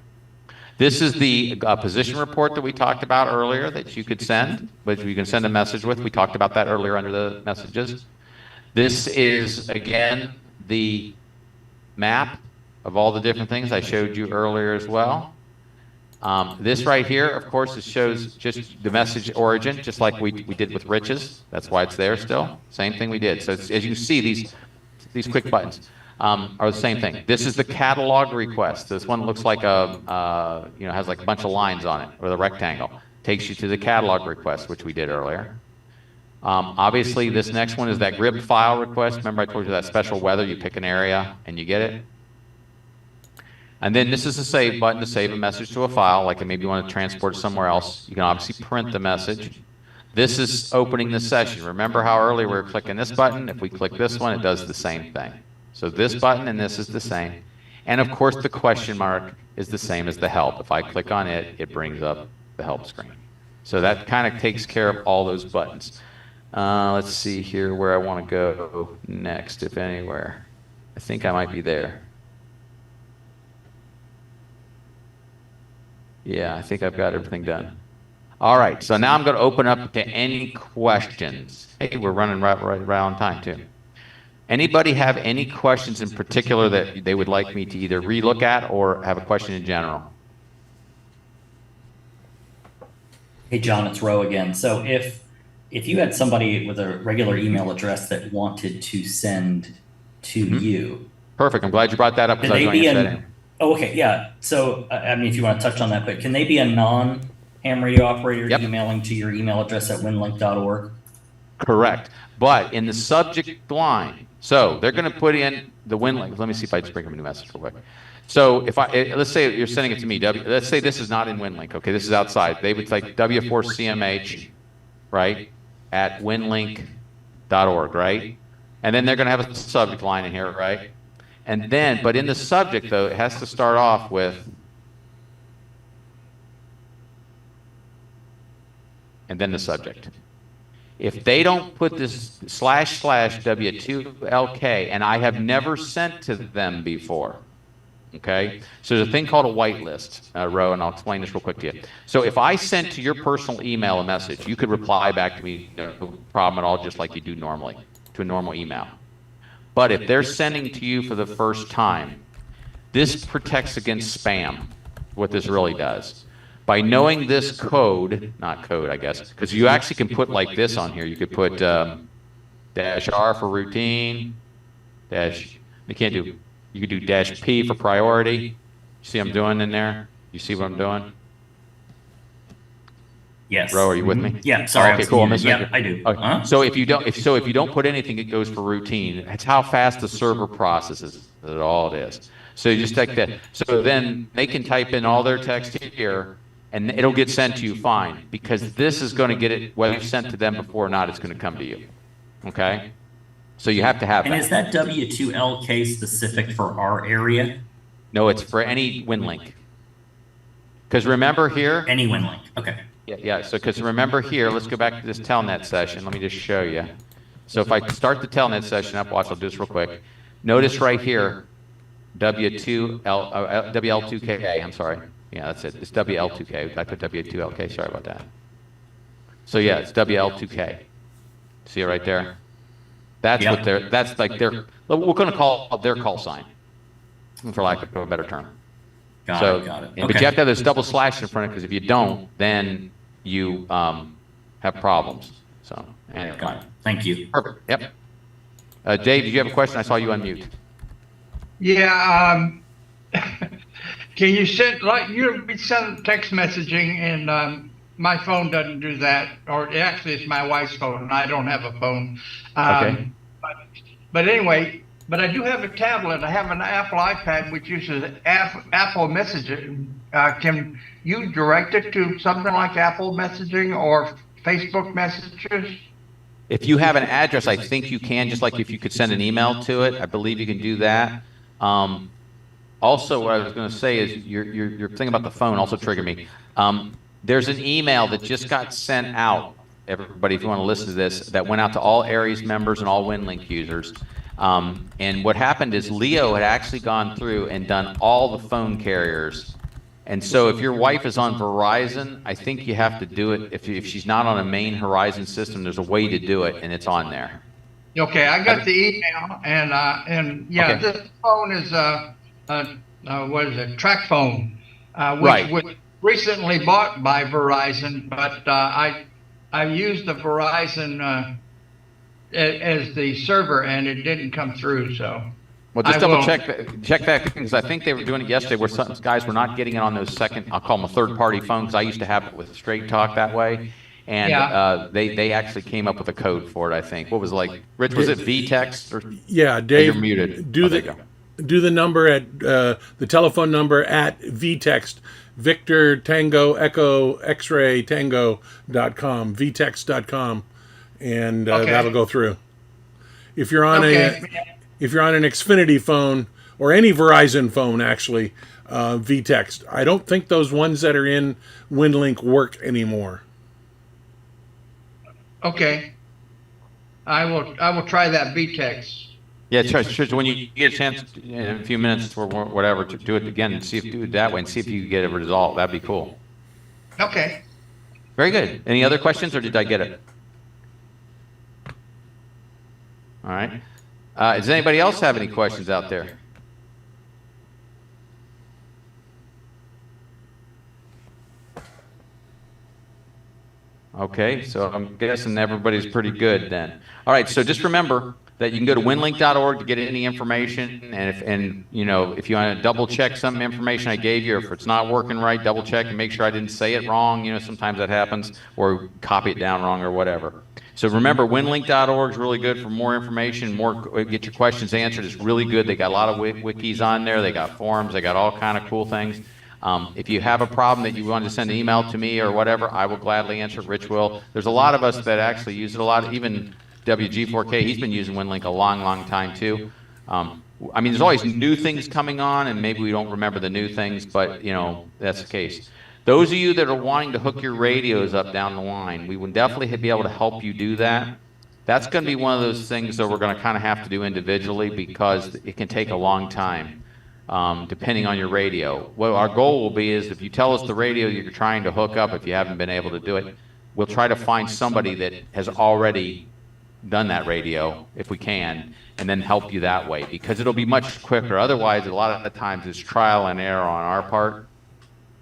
This is the position report that we talked about earlier that you could send, which you can send a message with. We talked about that earlier under the messages. This is, again, the map of all the different things I showed you earlier as well. This right here, of course, it shows just the message origin, just like we did with Rich's. That's why it's there still. Same thing we did. So as you can see, these quick buttons are the same thing. This is the catalog request. This one looks like has like a bunch of lines on it, or the rectangle. Takes you to the catalog request, which we did earlier. Obviously, this next one is that grib file request. Remember I told you that special weather, you pick an area and you get it. And then this is the save button to save a message to a file, like maybe you want to transport it somewhere else. You can obviously print the message. This is opening the session. Remember how earlier we were clicking this button? If we click this one, it does the same thing. So this button and this is the same. And of course, the question mark is the same as the help. If I click on it, it brings up the help screen. So that kind of takes care of all those buttons. Let's see here where I want to go next, if anywhere. I think I might be there. Yeah, I think I've got everything done. All right, so now I'm going to open up to any questions. Hey, we're running right around time, too. Anybody have any questions in particular that they would like me to either relook at or have a question in general? Hey, John, it's Ro again. So if you had somebody with a regular email address that wanted to send to you. Perfect. I'm glad you brought that up. Can they be oh, okay, yeah. So, I mean, if you want to touch on that, but can they be a non-ham radio operator emailing to your email address at winlink.org? Correct. But in the subject line, so they're going to put in the Winlink. Let me see if I just bring them a new message real quick. So if let's say you're sending it to me, let's say this is not in Winlink. Okay, this is outside. They would like W4CMH, right, at winlink.org, right? And then they're going to have a subject line in here, right? And then, but in the subject, though, it has to start off with, and then the subject. If they don't put this / W2LK, and I have never sent to them before, Okay, so there's a thing called a whitelist, Ro, and I'll explain this real quick to you. So if I sent to your personal email a message, you could reply back to me, no problem at all, just like you do normally to a normal email. But if they're sending to you for the first time, this protects against spam, what this really does. By knowing this code, not code, I guess, because you actually can put like this on here. You could put -R for routine, you can't do, you could do -P for priority. See what I'm doing in there? You see what I'm doing? Yes. Ro, are you with me? Yeah, sorry. Okay, cool. Yeah, I do. Okay. So if you don't put anything, it goes for routine. That's how fast the server processes. That's all it is. So you just take that. So then they can type in all their text here, and it'll get sent to you fine, because this is going to get it, whether you sent to them before or not, it's going to come to you. Okay? So you have to have that. And is that W2LK specific for our area? No, it's for any Winlink. Because remember here? Any Winlink. Okay. Yeah. So because remember here, let's go back to this telnet session. Let me just show you. So if I start the telnet session up, watch, I'll do this real quick. Notice right here, WL2K, I'm sorry. Yeah, that's it. It's WL2K. I put W2LK, sorry about that. So yeah, it's WL2K. See it right there? That's what that's like their, we're going to call it their call sign, for lack of a better term. Got it. Okay. But you have to have this double slash in front of it, because if you don't, then you have problems. So anyway. Got it. Thank you. Perfect. Yep. Dave, did you have a question? I saw you unmute. Yeah. Can you send, like, you send text messaging, and my phone doesn't do that, or actually it's my wife's phone, and I don't have a phone. Okay. But anyway, but I do have a tablet. I have an Apple iPad which uses Apple messaging. Can you direct it to something like Apple messaging or Facebook messages? If you have an address, I think you can, just like if you could send an email to it. I believe you can do that. Also, what I was going to say is your thing about the phone also triggered me. There's an email that just got sent out, everybody, if you want to listen to this, that went out to all ARES members and all Winlink users. And what happened is Leo had actually gone through and done all the phone carriers. And so if your wife is on Verizon, I think you have to do it. If she's not on a main Horizon system, there's a way to do it, and it's on there. Okay, I got the email, and yeah, okay. This phone is what is it? Track phone, which was recently bought by Verizon, but I used the Verizon as the server, and it didn't come through. So, well, just double check that, because I think they were doing it yesterday, where some guys were not getting it on those second, I'll call them a third-party phone, because I used to have it with Straight Talk that way. And they actually came up with a code for it, I think. What was it, like, Rich, was it VText? Or, yeah, Dave, you're muted. Do the number at the telephone number at VText, Victor Tango Echo X-ray Tango.com, VText.com, and that'll go through. If you're on if you're on an Xfinity phone or any Verizon phone, actually, VText. I don't think those ones that are in Winlink work anymore. Okay, I will try that VText. Yeah, when you get a chance in a few minutes or whatever to do it again, and see if you do it that way, and see if you get a result. That'd be cool. Okay. Very good. Any other questions, or did I get it? All right. Does anybody else have any questions out there? Okay, so I'm guessing everybody's pretty good then. All right, so just remember that you can go to winlink.org to get any information, and you know, if you want to double check some information I gave you, or if it's not working right, double check and make sure I didn't say it wrong. You know, sometimes that happens, or copy it down wrong or whatever. So remember, winlink.org is really good for more information, get your questions answered. It's really good. They got a lot of wikis on there. They got forums. They got all kind of cool things. If you have a problem that you want to send an email to me or whatever, I will gladly answer it. Rich will. There's a lot of us that actually use it a lot. Even WG4K, he's been using Winlink a long time too. I mean, there's always new things coming on, and maybe we don't remember the new things, but you know, that's the case. Those of you that are wanting to hook your radios up down the line, we would definitely be able to help you do that. That's going to be one of those things that we're going to kind of have to do individually, because it can take a long time. depending on your radio. What our goal will be is if you tell us the radio you're trying to hook up, if you haven't been able to do it, we'll try to find somebody that has already done that radio, if we can, and then help you that way, because it'll be much quicker. Otherwise, a lot of the times it's trial and error on our part.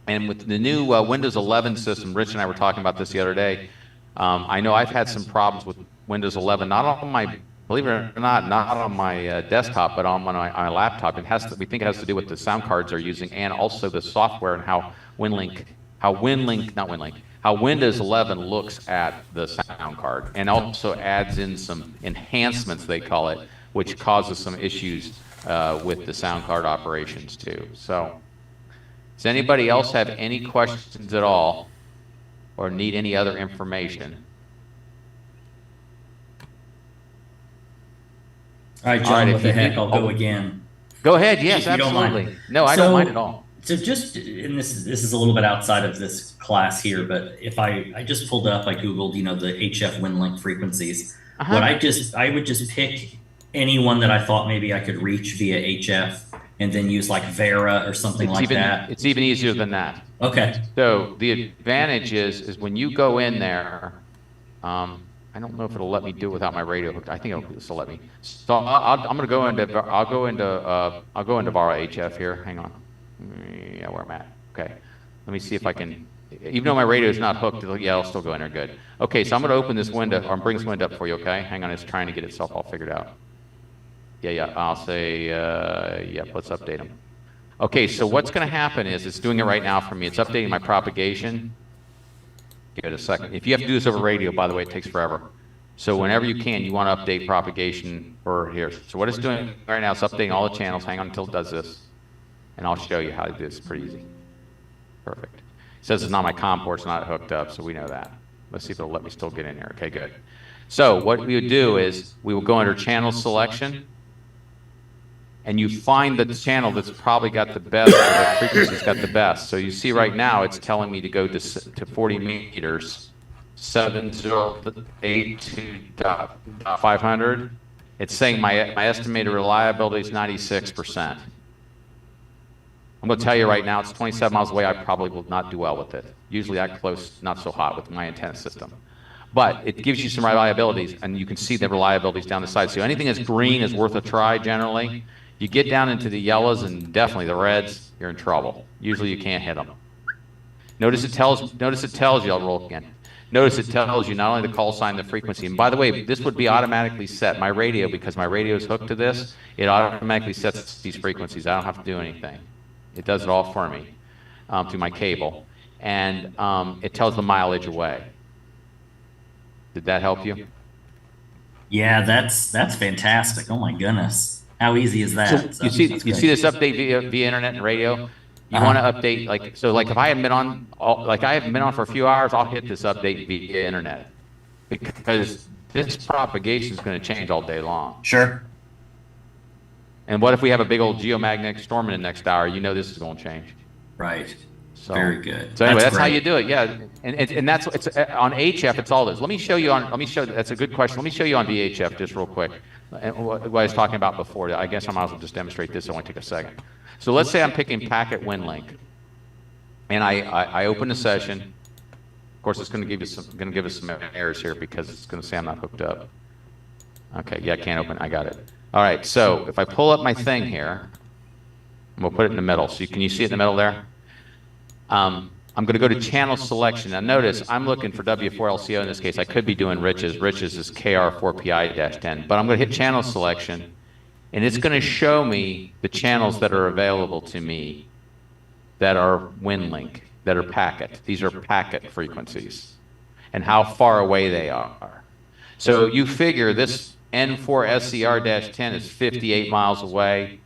And with the new Windows 11 system, Rich and I were talking about this the other day. I know I've had some problems with Windows 11, not on my, believe it or not on my desktop, but on my laptop. We think it has to do with the sound cards they're using, and also the software and how Windows 11 looks at the sound card, and also adds in some enhancements, they call it, which causes some issues with the sound card operations too. So, does anybody else have any questions at all, or need any other information? All right, John, what the heck, I'll go again. Go ahead, yes, If you don't mind. absolutely. No, I don't mind at all. So just, and this is a little bit outside of this class here, but if I just pulled up, I Googled, the HF Winlink frequencies. What I would just pick any one that I thought maybe I could reach via HF, and then use like Vera or something that. It's even easier than that. Okay. So the advantage is when you go in there, I don't know if it'll let me do it without my radio hooked. I think it'll let me. So I'm going to go into I'll go into Vara HF here. Hang on. Yeah, where I'm at. Okay. Let me see if I can. Even though my radio is not hooked, I'll still go in there. Good. Okay, so I'm going to open this window, or bring this window up for you. Okay. Hang on, it's trying to get itself all figured out. Yeah. I'll say, let's update them. Okay, so what's going to happen is it's doing it right now for me. It's updating my propagation. Give it a second. If you have to do this over radio, by the way, it takes forever. So whenever you can, you want to update propagation for here. So what it's doing right now is updating all the channels. Hang on until it does this, and I'll show you how to do this. It's pretty easy. Perfect. It says it's not my COM port, it's not hooked up, so we know that. Let's see if it'll let me still get in here. Okay, good. So what we would do is we will go under channel selection, and you find the channel that's probably got the best, or the frequency's got the best. So you see right now it's telling me to go to 40 meters, 7082.500. It's saying my estimated reliability is 96%. I'm going to tell you right now, it's 27 miles away. I probably will not do well with it. Usually that close, not so hot with my antenna system. But it gives you some reliabilities, and you can see the reliabilities down the side. So anything that's green is worth a try generally. You get down into the yellows and definitely the reds, you're in trouble. Usually you can't hit them. Notice it tells you, I'll roll again. Notice it tells you not only the call sign, the frequency. And by the way, this would be automatically set. My radio, because my radio is hooked to this, it automatically sets these frequencies. I don't have to do anything. It does it all for me through my cable. And it tells the mileage away. Did that help you? Yeah, that's fantastic. Oh my goodness. How easy is that? So you see this update via internet and radio? You want to update, like if I haven't been on, for a few hours, I'll hit this update via internet, because this propagation is going to change all day long. Sure. And what if we have a big old geomagnetic storm in the next hour? This is going to change. Right. So, very good. So anyway, that's how you do it. Yeah, and that's it's on HF. It's all this. Let me show you. That's a good question. Let me show you on VHF just real quick. And what I was talking about before. I guess I might as well just demonstrate this. It only take a second. So let's say I'm picking packet Winlink, and I open the session. Of course, it's going to give us some errors here because it's going to say I'm not hooked up. Okay, yeah, I can't open. I got it. All right. So if I pull up my thing here, and we'll put it in the middle. So can you see it in the middle there? I'm going to go to channel selection. Now notice I'm looking for W4LCO in this case. I could be doing Rich's. Rich's is KR4PI-10, but I'm going to hit channel selection, and it's going to show me the channels that are available to me that are Winlink, that are packet. These are packet frequencies, and how far away they are. So you figure this N4SCR-10 is 58 miles away.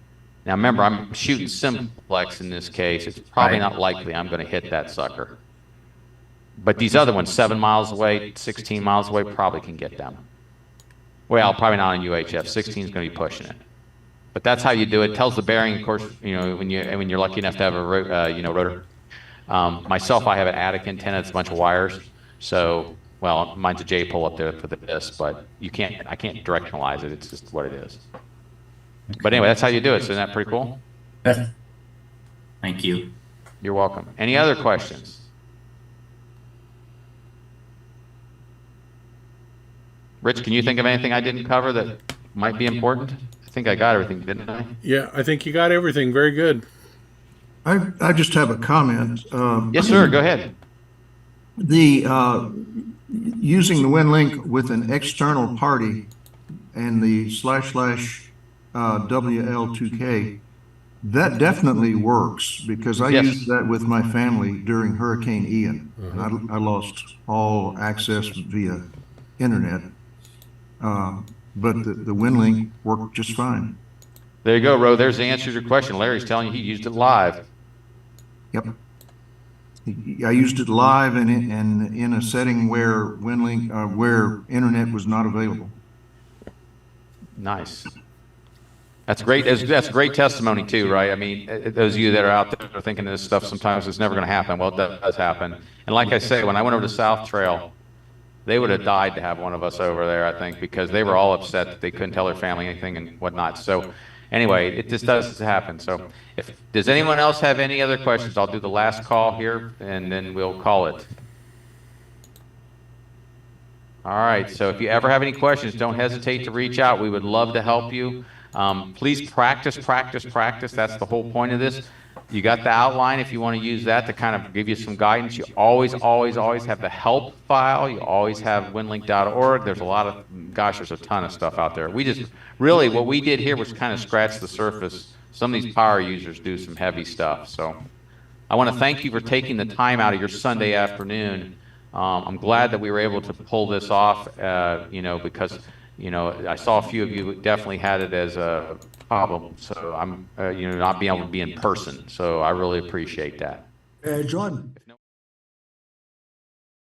Now remember, I'm shooting simplex in this case. It's probably not likely I'm going to hit that sucker. But these other ones, 7 miles away, 16 miles away, probably can get them. Well, probably not on UHF. 16 is going to be pushing it. But that's how you do it. It tells the bearing, of course, when you're lucky enough to have a rotor. Myself, I have an attic antenna. It's a bunch of wires. So, well, mine's a J-pole up there for this, but I can't directionalize it. It's just what it is. But anyway, that's how you do it. So isn't that pretty cool? Thank you. You're welcome. Any other questions? Rich, can you think of anything I didn't cover that might be important? I think I got everything, didn't I? Yeah, I think you got everything. Very good. I just have a comment. Yes, sir. Go ahead. The using the WinLink with an external party and the / WL2K, that definitely works because I Yes. used that with my family during Hurricane Ian. And I lost all access via internet, but the WinLink worked just fine. There you go, Ro. There's the answer to your question. Larry's telling you he used it live. Yep. I used it live and in a setting where WinLink, where internet was not available. Nice. That's great. That's great testimony too, right? I mean, those of you that are out there thinking this stuff sometimes it's never going to happen. Well, it does happen. And like I say, when I went over to South Trail, they would have died to have one of us over there, I think, because they were all upset that they couldn't tell their family anything and whatnot. So anyway, it just does happen. So does anyone else have any other questions? I'll do the last call here and then we'll call it. All right. So if you ever have any questions, don't hesitate to reach out. We would love to help you. Please practice. That's the whole point of this. You got the outline if you want to use that to kind of give you some guidance. You always have the help file. You always have winlink.org. There's a lot of, gosh, there's a ton of stuff out there. We just, really, what we did here was kind of scratch the surface. Some of these power users do some heavy stuff. So I want to thank you for taking the time out of your Sunday afternoon. I'm glad that we were able to pull this off, because I saw a few of you definitely had it as a problem. So I'm, not being able to be in person. So I really appreciate that. John,